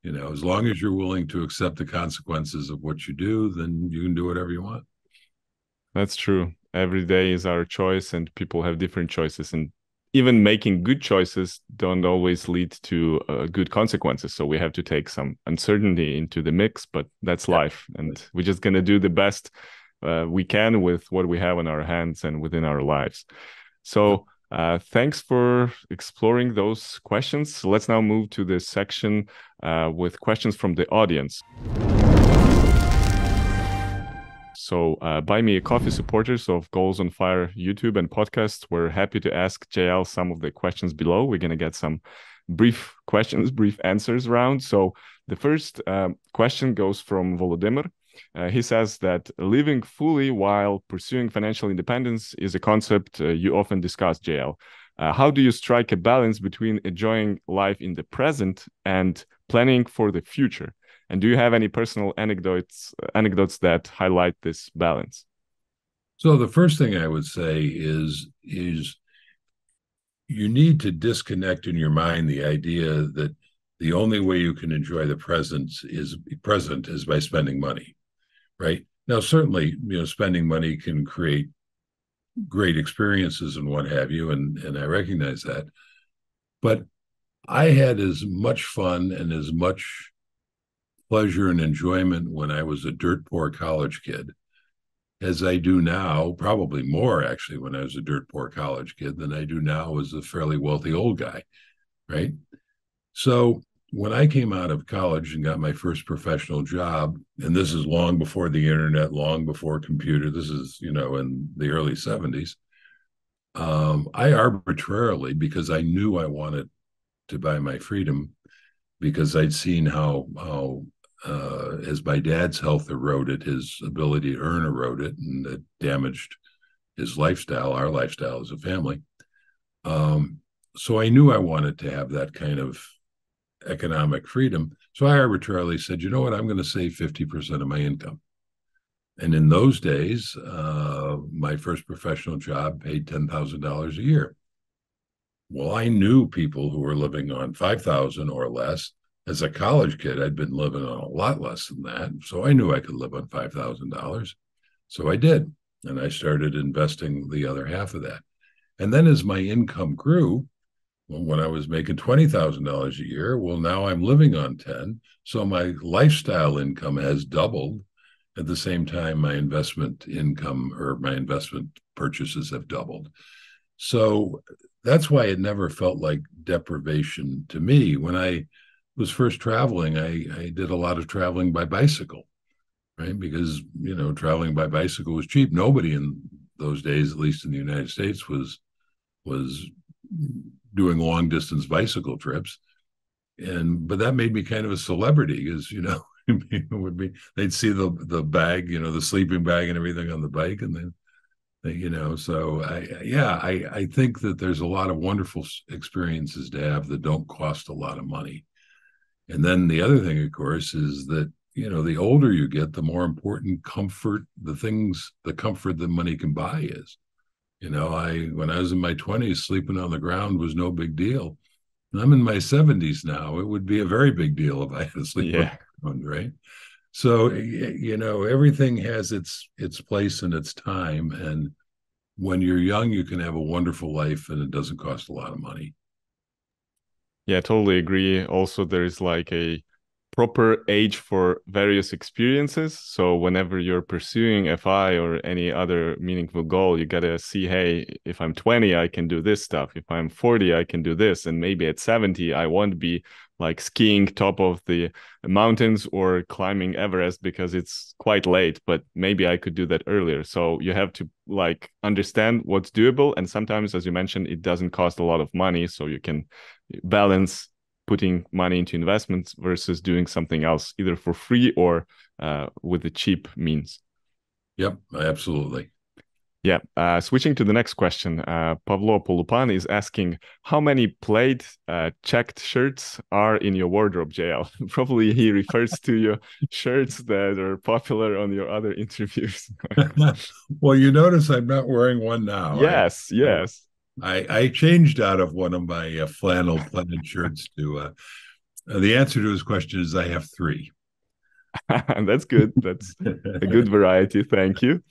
as long as you're willing to accept the consequences of what you do, then you can do whatever you want. that's true. Every day is our choice, and people have different choices. And even making good choices don't always lead to good consequences. So we have to take some uncertainty into the mix, but that's Yeah. life. And we're just going to do the best we can with what we have on our hands and within our lives. So thanks for exploring those questions. So let's now move to the section with questions from the audience. So buy me a coffee supporters of Goals on Fire YouTube and podcast. We're happy to ask JL some of the questions below. We're going to get some brief questions, brief answers round. So the first question goes from Volodymyr. He says that living fully while pursuing financial independence is a concept you often discuss, JL. How do you strike a balance between enjoying life in the present and planning for the future? And do you have any personal anecdotes that highlight this balance? So the first thing I would say is you need to disconnect in your mind the idea that the only way you can enjoy the present is by spending money, right? Now, certainly, spending money can create great experiences and what have you, and I recognize that. But I had as much fun and as much pleasure and enjoyment when I was a dirt poor college kid as I do now, probably more actually when I was a dirt poor college kid than I do now as a fairly wealthy old guy, right? So when I came out of college and got my first professional job, and this is long before the internet, long before computer, this is, in the early 70s, I arbitrarily, because I knew I wanted to buy my freedom, because I'd seen how as my dad's health eroded, his ability to earn eroded, and it damaged his lifestyle, our lifestyle as a family. So I knew I wanted to have that kind of economic freedom. So I arbitrarily said, you know what, I'm going to save 50% of my income. And in those days, my first professional job paid $10,000 a year. Well, I knew people who were living on $5,000 or less. As a college kid, I'd been living on a lot less than that. So I knew I could live on $5,000. So I did. And I started investing the other half of that. And then as my income grew, well, when I was making $20,000 a year, well, now I'm living on 10. So my lifestyle income has doubled. At the same time, my investment income or my investment purchases have doubled. So that's why it never felt like deprivation to me. When I was first traveling, I did a lot of traveling by bicycle, right? Because, traveling by bicycle was cheap. Nobody in those days, at least in the United States, was doing long distance bicycle trips. But that made me kind of a celebrity, because it would be, they'd see the bag, the sleeping bag and everything on the bike, and then so I think that there's a lot of wonderful experiences to have that don't cost a lot of money. And then the other thing, of course, is that the older you get, the more important the comfort that money can buy is. When I was in my 20s, sleeping on the ground was no big deal. I'm in my 70s now. It would be a very big deal if I had to sleep on the ground, right? So, everything has its place and its time. And when you're young, you can have a wonderful life and it doesn't cost a lot of money. Yeah, totally agree. Also, there's like a proper age for various experiences. So whenever you're pursuing FI or any other meaningful goal, you gotta see, hey, if I'm 20, I can do this stuff. If I'm 40, I can do this. And maybe at 70, I won't be like skiing top of the mountains or climbing Everest because it's quite late, but maybe I could do that earlier. So you have to like understand what's doable. And sometimes, as you mentioned, it doesn't cost a lot of money. So you can balance putting money into investments versus doing something else, either for free or with the cheap means. Yep, absolutely. Yeah. Switching to the next question, Pavlo Polupan is asking, how many plaid checked shirts are in your wardrobe, JL? Probably he refers to your shirts that are popular on your other interviews. Well, you notice I'm not wearing one now. Yes, yes. I changed out of one of my flannel plaid shirts to the answer to his question is I have three. That's good. That's a good variety. Thank you.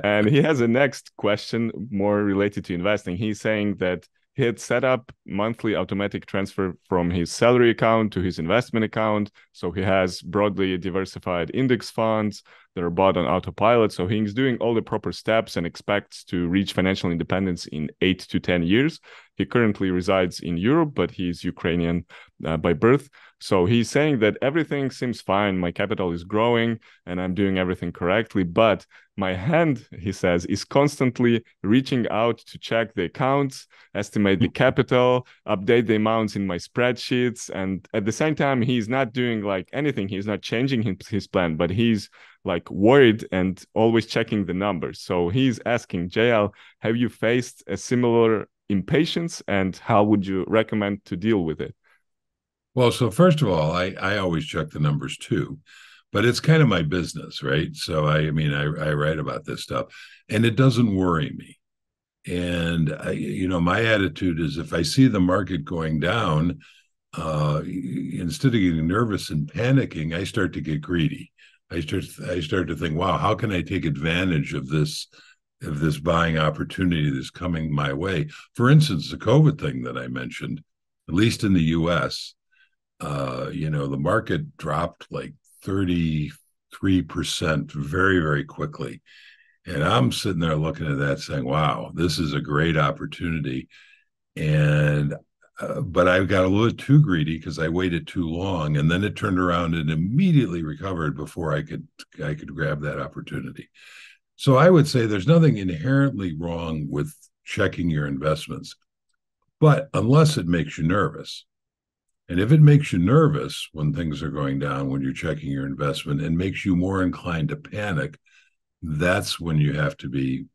And he has a next question more related to investing. He's saying that he had set up monthly automatic transfer from his salary account to his investment account. So he has broadly diversified index funds that are bought on autopilot. So he's doing all the proper steps and expects to reach financial independence in 8 to 10 years. He currently resides in Europe, but he's Ukrainian by birth. So he's saying that everything seems fine. My capital is growing and I'm doing everything correctly. But my hand, he says, is constantly reaching out to check the accounts, estimate the capital, update the amounts in my spreadsheets. And at the same time, he's not doing like anything. He's not changing his plan, but he's like worried and always checking the numbers. So he's asking, JL, have you faced a similar impatience and how would you recommend to deal with it? Well, so first of all, I always check the numbers too, but it's kind of my business, right? So I write about this stuff and it doesn't worry me. And my attitude is if I see the market going down, instead of getting nervous and panicking, I start to get greedy. I start to think, wow, how can I take advantage of this buying opportunity that's coming my way? For instance, the COVID thing that I mentioned, at least in the U.S., the market dropped like 33% very, very quickly. And I'm sitting there looking at that saying, wow, this is a great opportunity. And but I got a little too greedy because I waited too long, and then it turned around and immediately recovered before I could grab that opportunity. So I would say there's nothing inherently wrong with checking your investments, but unless it makes you nervous. And if it makes you nervous when things are going down, when you're checking your investment, and makes you more inclined to panic, that's when you have to be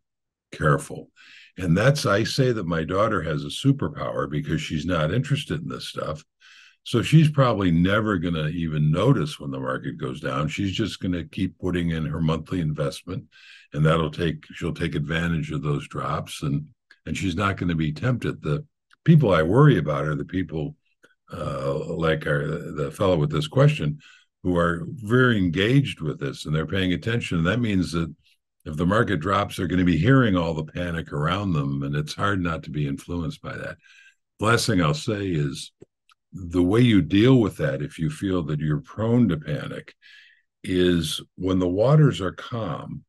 careful. And I say that my daughter has a superpower because she's not interested in this stuff. So she's probably never going to even notice when the market goes down. She's just going to keep putting in her monthly investment, and she'll take advantage of those drops, and she's not going to be tempted. The people I worry about are the people like the fellow with this question who are very engaged with this and they're paying attention. And that means that if the market drops, they're going to be hearing all the panic around them, and it's hard not to be influenced by that. The last thing I'll say is the way you deal with that, if you feel that you're prone to panic, is when the waters are calm,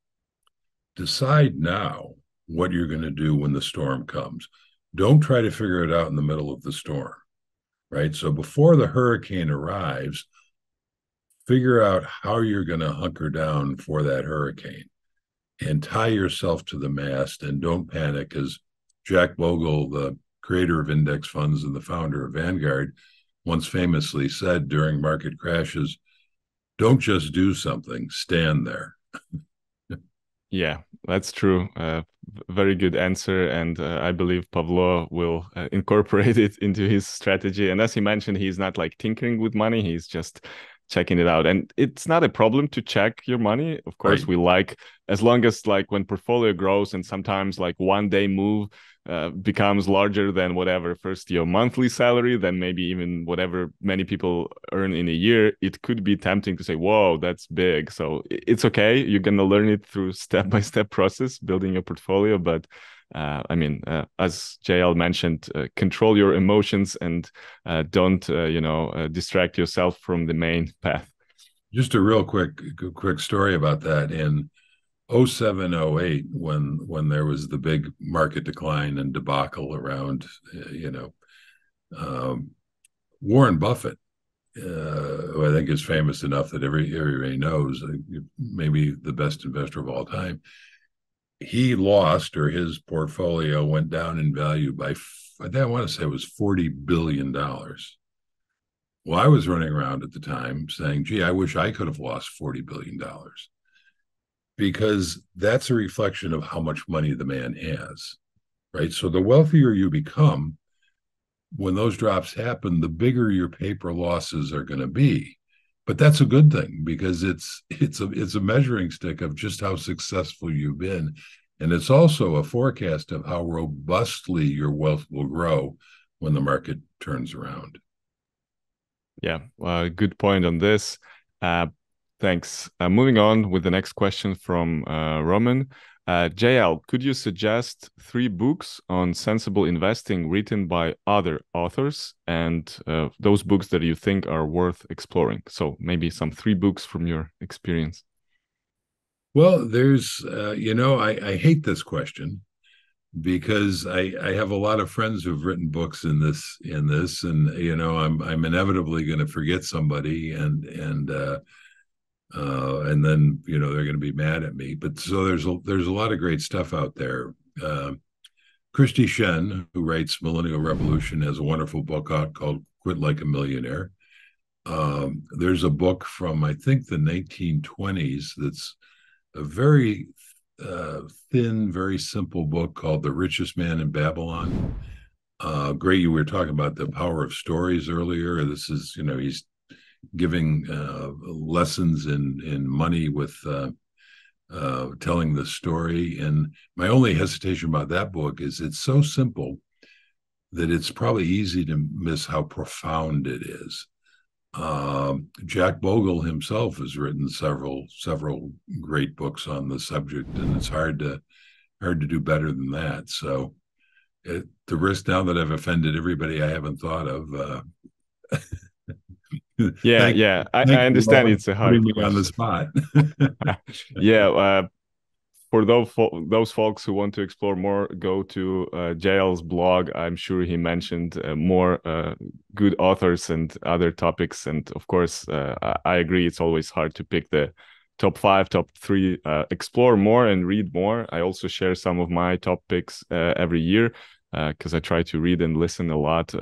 decide now what you're going to do when the storm comes. Don't try to figure it out in the middle of the storm, right? So before the hurricane arrives, figure out how you're going to hunker down for that hurricane. and tie yourself to the mast and don't panic. As Jack Bogle, the creator of index funds and the founder of Vanguard, once famously said during market crashes, don't just do something, stand there. Yeah, that's true. Very good answer. And I believe Pavlo will incorporate it into his strategy. And as he mentioned, he's not like tinkering with money, he's just checking it out. And it's not a problem to check your money. Of course, Right. we like, as long as like when portfolio grows and sometimes like one day move becomes larger than whatever first your monthly salary, then maybe even whatever many people earn in a year, it could be tempting to say, whoa, that's big. So it's okay. You're going to learn it through step-by-step process, building your portfolio. But as JL mentioned, control your emotions and don't, distract yourself from the main path. Just a real quick story about that. In 07, 08, when there was the big market decline and debacle around, um, Warren Buffett, who I think is famous enough that everybody knows, maybe the best investor of all time, he lost, or his portfolio went down in value by, I want to say it was $40 billion. Well, I was running around at the time saying, gee, I wish I could have lost $40 billion, because that's a reflection of how much money the man has, right? So the wealthier you become, when those drops happen, the bigger your paper losses are going to be. But that's a good thing, because it's a measuring stick of just how successful you've been, and it's also a forecast of how robustly your wealth will grow when the market turns around. Yeah, good point on this. Thanks. Moving on with the next question from Roman. JL, could you suggest 3 books on sensible investing written by other authors, and those books that you think are worth exploring? So maybe some 3 books from your experience. Well, there's, I hate this question, because I have a lot of friends who've written books and I'm inevitably going to forget somebody, and then they're going to be mad at me. But so there's a lot of great stuff out there. Christy Shen, who writes Millennial Revolution, has a wonderful book out called Quit Like a Millionaire. There's a book from, I think, the 1920s that's a very thin, very simple book called The Richest Man in Babylon. Great, you were talking about the power of stories earlier. This is, he's giving lessons in money with telling the story. And my only hesitation about that book is it's so simple that it's probably easy to miss how profound it is. Jack Bogle himself has written several great books on the subject, and it's hard to do better than that. So, the risk now that I've offended everybody I haven't thought of. Yeah, thank, yeah, I thank you understand for it's a putting hard me on the question. spot. Yeah, for those folks who want to explore more, go to JL's blog. I'm sure he mentioned more good authors and other topics. And of course, I agree, it's always hard to pick the top 5, top 3. Explore more and read more. I also share some of my top picks every year because I try to read and listen a lot.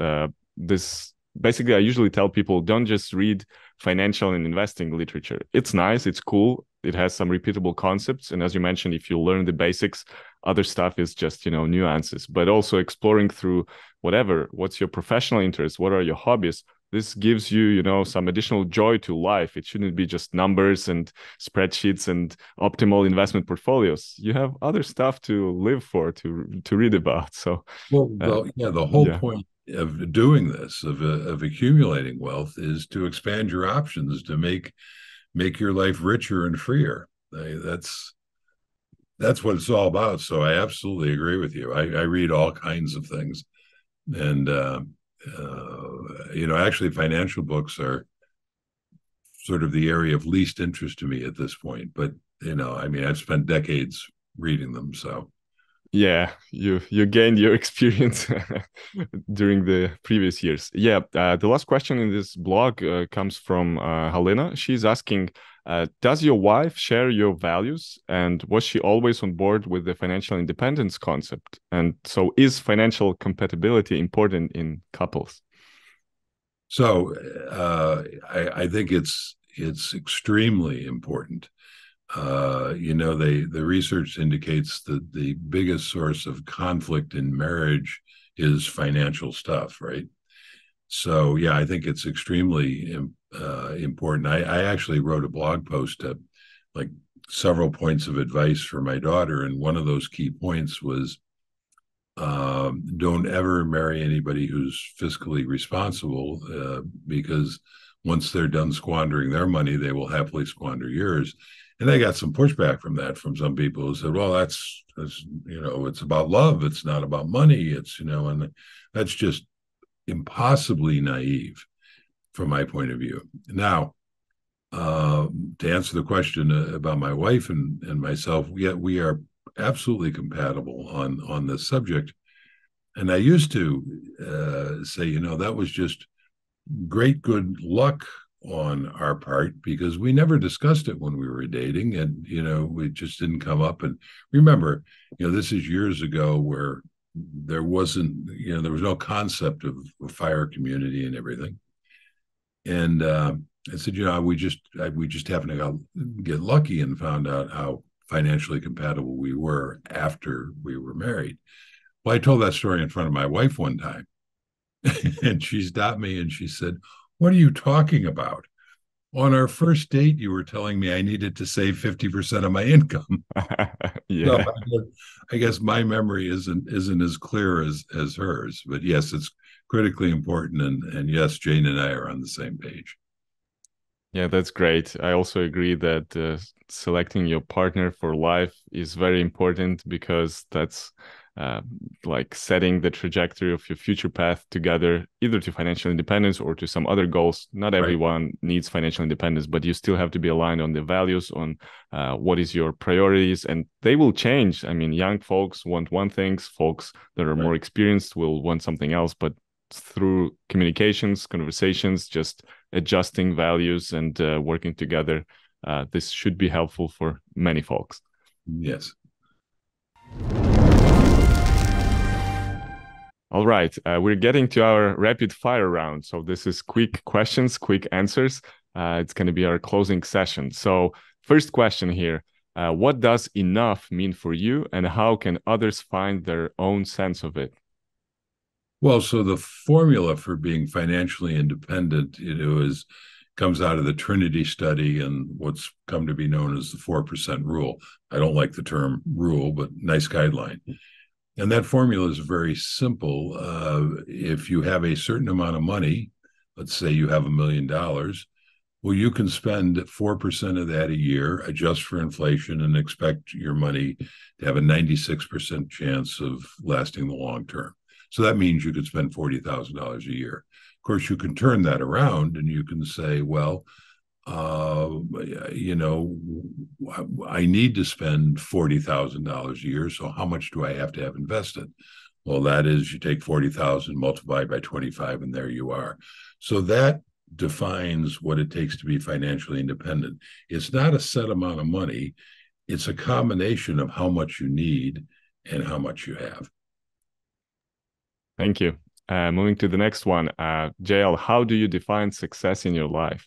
This basically, I usually tell people, don't just read financial and investing literature. It's nice, it's cool, it has some repeatable concepts, and as you mentioned, if you learn the basics, other stuff is just nuances. But also exploring through what's your professional interest, what are your hobbies, this gives you some additional joy to life. It shouldn't be just numbers and spreadsheets and optimal investment portfolios. You have other stuff to live for, to read about. So Well, uh, the whole yeah. point of doing this, of accumulating wealth, is to expand your options, to make your life richer and freer. That's what it's all about. So I absolutely agree with you. I read all kinds of things, and actually, financial books are sort of the area of least interest to me at this point. But I've spent decades reading them, so. Yeah, you gained your experience during the previous years. Yeah, the last question in this blog comes from Helena. She's asking, does your wife share your values, and was she always on board with the financial independence concept? And so, is financial compatibility important in couples? So I think it's extremely important. The research indicates that the biggest source of conflict in marriage is financial stuff, right? So yeah, I think it's extremely important. I actually wrote a blog post like several points of advice for my daughter, and one of those key points was don't ever marry anybody who's fiscally responsible, because once they're done squandering their money, they will happily squander yours. And I got some pushback from that from some people who said, well, that's it's about love. It's not about money. And that's just impossibly naive from my point of view. Now, to answer the question about my wife and myself, we are absolutely compatible on this subject. And I used to say, that was just great good luck on our part because we never discussed it when we were dating, and it just didn't come up. And remember, this is years ago where there wasn't, there was no concept of a fire community and everything. And I said, we just happened to get lucky and found out how financially compatible we were after we were married. Well, I told that story in front of my wife one time, and she stopped me and she said, "What are you talking about? On our first date, you were telling me I needed to save 50% of my income." So Yeah. I guess my memory isn't as clear as hers, but yes, it's critically important, and yes, Jane and I are on the same page. Yeah, that's great. I also agree that selecting your partner for life is very important because that's uh, like setting the trajectory of your future path together, either to financial independence or to some other goals. Not Right. everyone needs financial independence, but you still have to be aligned on the values, on what is your priorities, and they will change. I mean, young folks want one thing, folks that are Right. more experienced will want something else, but through communications, conversations, just adjusting values and working together. This should be helpful for many folks. Yes. All right, we're getting to our rapid fire round. So this is quick questions, quick answers. It's going to be our closing session. So first question here, what does enough mean for you, and how can others find their own sense of it? Well, so the formula for being financially independent, comes out of the Trinity study and what's come to be known as the 4% rule. I don't like the term rule, but nice guideline. And that formula is very simple. If you have a certain amount of money, let's say you have $1 million, well, you can spend 4% of that a year, adjust for inflation, and expect your money to have a 96% chance of lasting the long term. So that means you could spend $40,000 a year. Of course, you can turn that around and you can say, well, you know, I need to spend $40,000 a year. So how much do I have to have invested? Well, that is, you take 40,000 multiplied by 25, and there you are. So that defines what it takes to be financially independent. It's not a set amount of money. It's a combination of how much you need and how much you have. Thank you. Moving to the next one. JL, how do you define success in your life?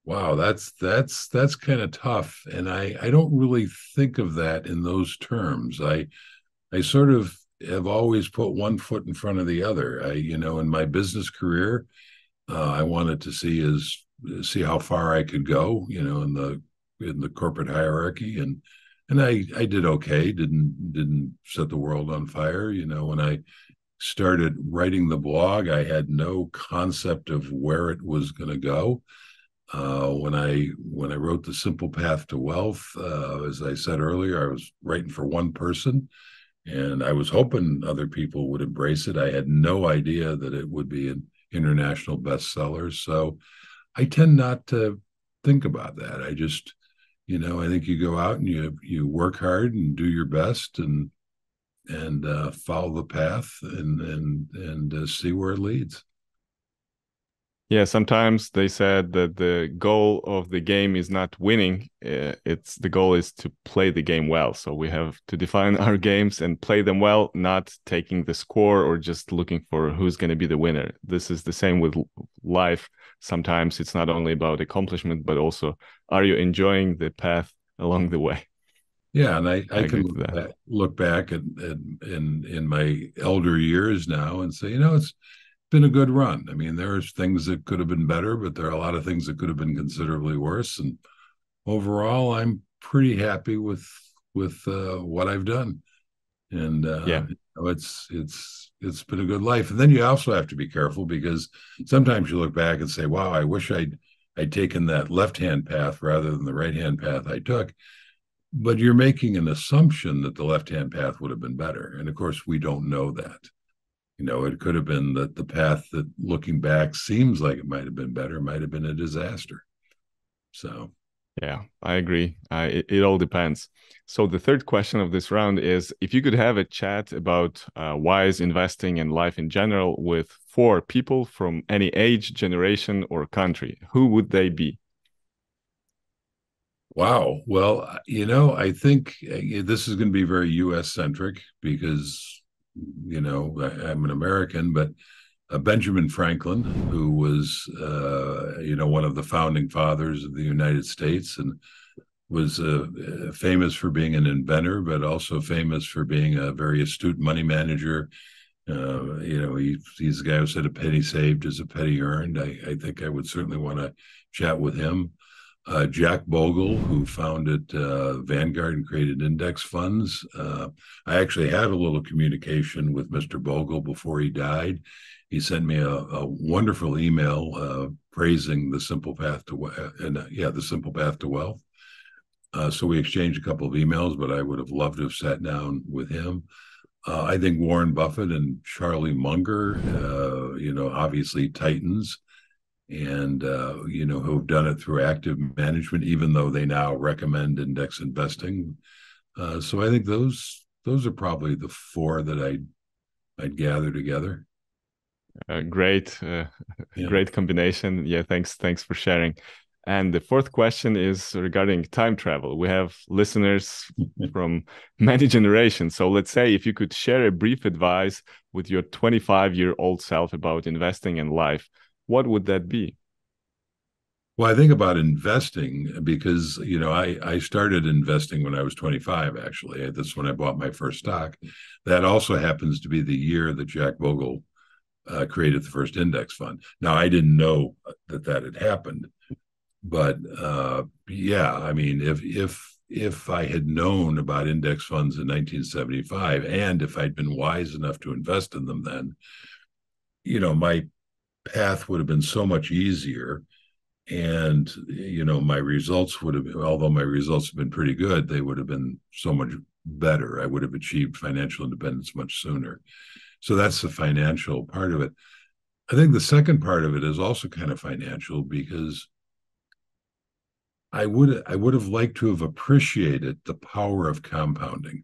Wow, that's kind of tough, and I don't really think of that in those terms. I sort of have always put one foot in front of the other. In my business career, I wanted to see how far I could go, in the corporate hierarchy, and I did okay. Didn't set the world on fire. When I started writing the blog, I had no concept of where it was going to go. When I wrote The Simple Path to Wealth, as I said earlier, I was writing for one person, and I was hoping other people would embrace it. I had no idea that it would be an international bestseller. So I tend not to think about that. I just, I think you go out and you work hard and do your best and follow the path and see where it leads. Yeah, sometimes they said that the goal of the game is not winning. It's the goal is to play the game well. So we have to define our games and play them well, not taking the score or just looking for who's going to be the winner. This is the same with life. Sometimes it's not only about accomplishment, but also, are you enjoying the path along the way? Yeah, and I I can agree to that. look back in my elder years now and say, it's been a good run. I mean, there's things that could have been better, but there are a lot of things that could have been considerably worse. And overall, I'm pretty happy with what I've done. And Yeah. it's been a good life. And then you also have to be careful because sometimes you look back and say, "Wow, I wish I'd taken that left-hand path rather than the right-hand path I took." But you're making an assumption that the left-hand path would have been better. And of course, we don't know that. It could have been that the path that looking back seems like it might have been better, might have been a disaster. So, Yeah, I agree. It all depends. So the third question of this round is, if you could have a chat about wise investing and life in general with four people from any age, generation, or country, who would they be? wow. Well, I think this is going to be very US centric because, I'm an American, but Benjamin Franklin, who was, one of the founding fathers of the United States and was famous for being an inventor, but also famous for being a very astute money manager. He's the guy who said a penny saved is a penny earned. I think I would certainly want to chat with him. Jack Bogle, who founded Vanguard and created index funds. I actually had a little communication with Mr. Bogle before he died. He sent me a wonderful email praising the simple path to the simple path to wealth. So we exchanged a couple of emails, but I would have loved to have sat down with him. I think Warren Buffett and Charlie Munger, obviously titans, and who have done it through active management, even though they now recommend index investing. So I think those are probably the four that I'd gather together. Great, Yeah. great combination. Yeah, thanks for sharing. And the fourth question is regarding time travel. We have listeners from many generations. So let's say if you could share a brief advice with your 25-year-old self about investing in life, what would that be? Well, I think about investing because, I started investing when I was 25, actually. That's when I bought my first stock. That also happens to be the year that Jack Bogle created the first index fund. Now, I didn't know that had happened, but yeah, I mean, if I had known about index funds in 1975, and if I'd been wise enough to invest in them then, my path would have been so much easier. And, my results would have, although my results have been pretty good, they would have been so much better. I would have achieved financial independence much sooner. So that's the financial part of it. I think the second part of it is also kind of financial because I would have liked to have appreciated the power of compounding.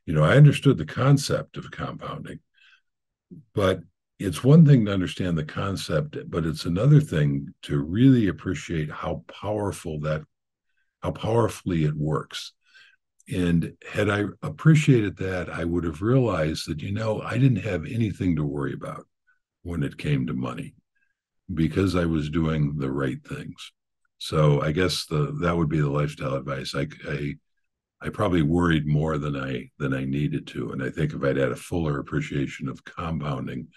I understood the concept of compounding, but it's one thing to understand the concept, but it's another thing to really appreciate how powerfully it works. And had I appreciated that, I would have realized that, I didn't have anything to worry about when it came to money because I was doing the right things. So I guess that would be the lifestyle advice. I probably worried more than I needed to. And I think if I'd had a fuller appreciation of compounding,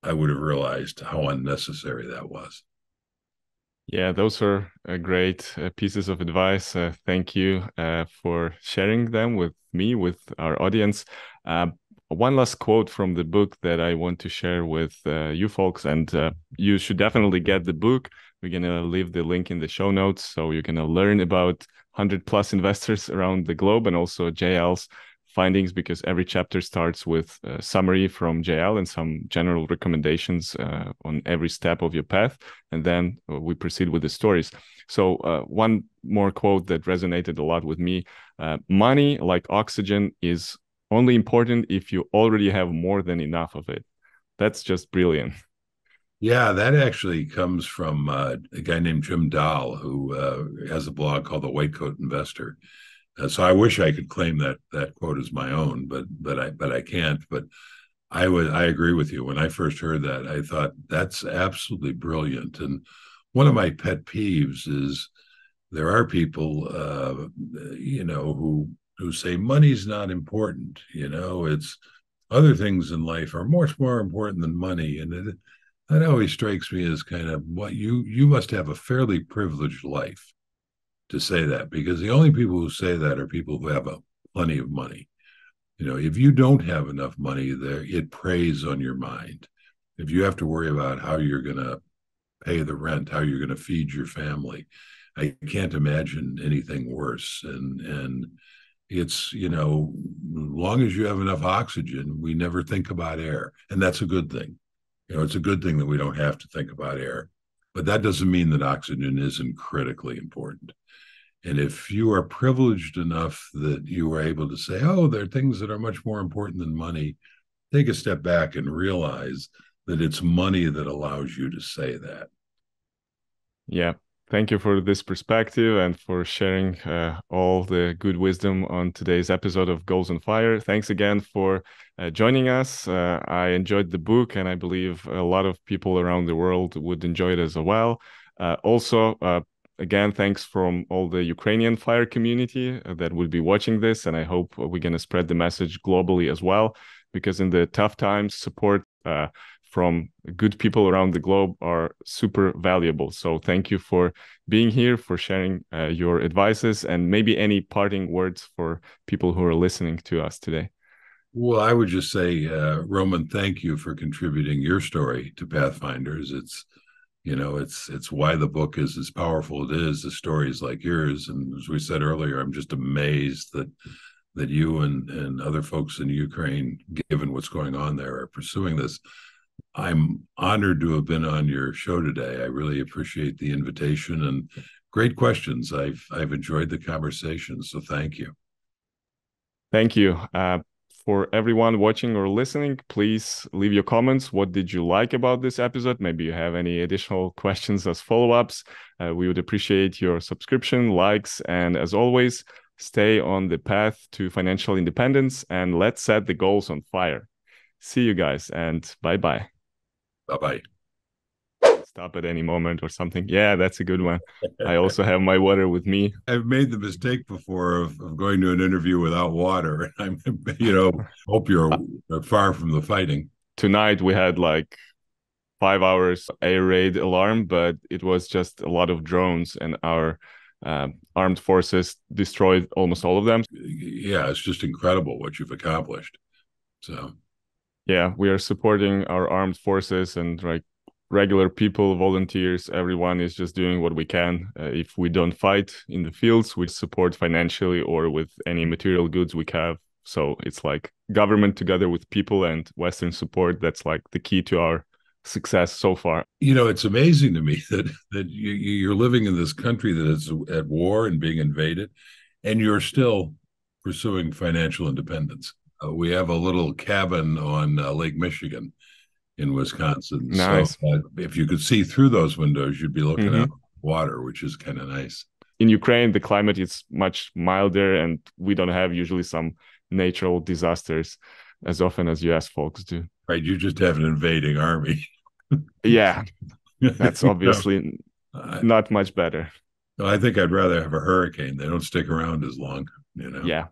I would have realized how unnecessary that was. Yeah, those are great pieces of advice. Thank you for sharing them with me, with our audience. One last quote from the book that I want to share with you folks, and you should definitely get the book. We're going to leave the link in the show notes, so you're going to learn about 100 plus investors around the globe and also JL's findings, because every chapter starts with a summary from JL and some general recommendations on every step of your path. And then we proceed with the stories. So one more quote that resonated a lot with me: money, like oxygen, is only important if you already have more than enough of it. That's just brilliant. Yeah, that actually comes from a guy named Jim Dahl, who has a blog called The White Coat Investor. So I wish I could claim that quote as my own, but I can't. But I agree with you. When I first heard that, I thought that's absolutely brilliant. And one of my pet peeves is there are people, who say money's not important. It's other things in life are much more important than money, and that always strikes me as kind of what you must have a fairly privileged life to say that, because the only people who say that are people who have plenty of money. If you don't have enough money, there it preys on your mind. If you have to worry about how you're going to pay the rent, how you're going to feed your family, I can't imagine anything worse. And it's, as long as you have enough oxygen, we never think about air, and that's a good thing. It's a good thing that we don't have to think about air, but that doesn't mean that oxygen isn't critically important. And if you are privileged enough that you are able to say, oh, there are things that are much more important than money, take a step back and realize that it's money that allows you to say that. Yeah. Thank you for this perspective and for sharing all the good wisdom on today's episode of Goals on Fire. Thanks again for joining us. I enjoyed the book, and I believe a lot of people around the world would enjoy it as well. Also, again, thanks from all the Ukrainian FIRE community that will be watching this, and I hope we're going to spread the message globally as well, because in the tough times, support from good people around the globe are super valuable. So thank you for being here, for sharing your advices, and maybe any parting words for people who are listening to us today. Well, I would just say, Roman, thank you for contributing your story to Pathfinders. It's why the book is as powerful it is, the stories like yours. And as we said earlier, I'm just amazed that you and other folks in Ukraine, given what's going on there, are pursuing this. I'm honored to have been on your show today. I really appreciate the invitation and great questions. I've enjoyed the conversation, so thank you. Thank you. For everyone watching or listening, please leave your comments. What did you like about this episode? Maybe you have any additional questions as follow-ups. We would appreciate your subscription, likes, and as always, stay on the path to financial independence, and let's set the goals on fire. See you guys, and bye-bye. Bye-bye. Stop at any moment or something. Yeah, that's a good one. I also have my water with me. I've made the mistake before of going to an interview without water. I'm, hope you're far from the fighting. Tonight we had like 5 hours air raid alarm, but it was just a lot of drones, and our armed forces destroyed almost all of them. Yeah, it's just incredible what you've accomplished. So yeah, we are supporting our armed forces, and like regular people, volunteers, everyone is just doing what we can. If we don't fight in the fields, we support financially or with any material goods we have. So it's like government together with people and Western support. That's like the key to our success so far. It's amazing to me that you're living in this country that is at war and being invaded, and you're still pursuing financial independence. We have a little cabin on Lake Michigan in Wisconsin. Nice. So if you could see through those windows, you'd be looking at water, which is kind of nice. In Ukraine, the climate is much milder, and we don't have usually some natural disasters as often as US folks do. Right. You just have an invading army. Yeah, that's obviously not much better. I think I'd rather have a hurricane. They don't stick around as long, Yeah.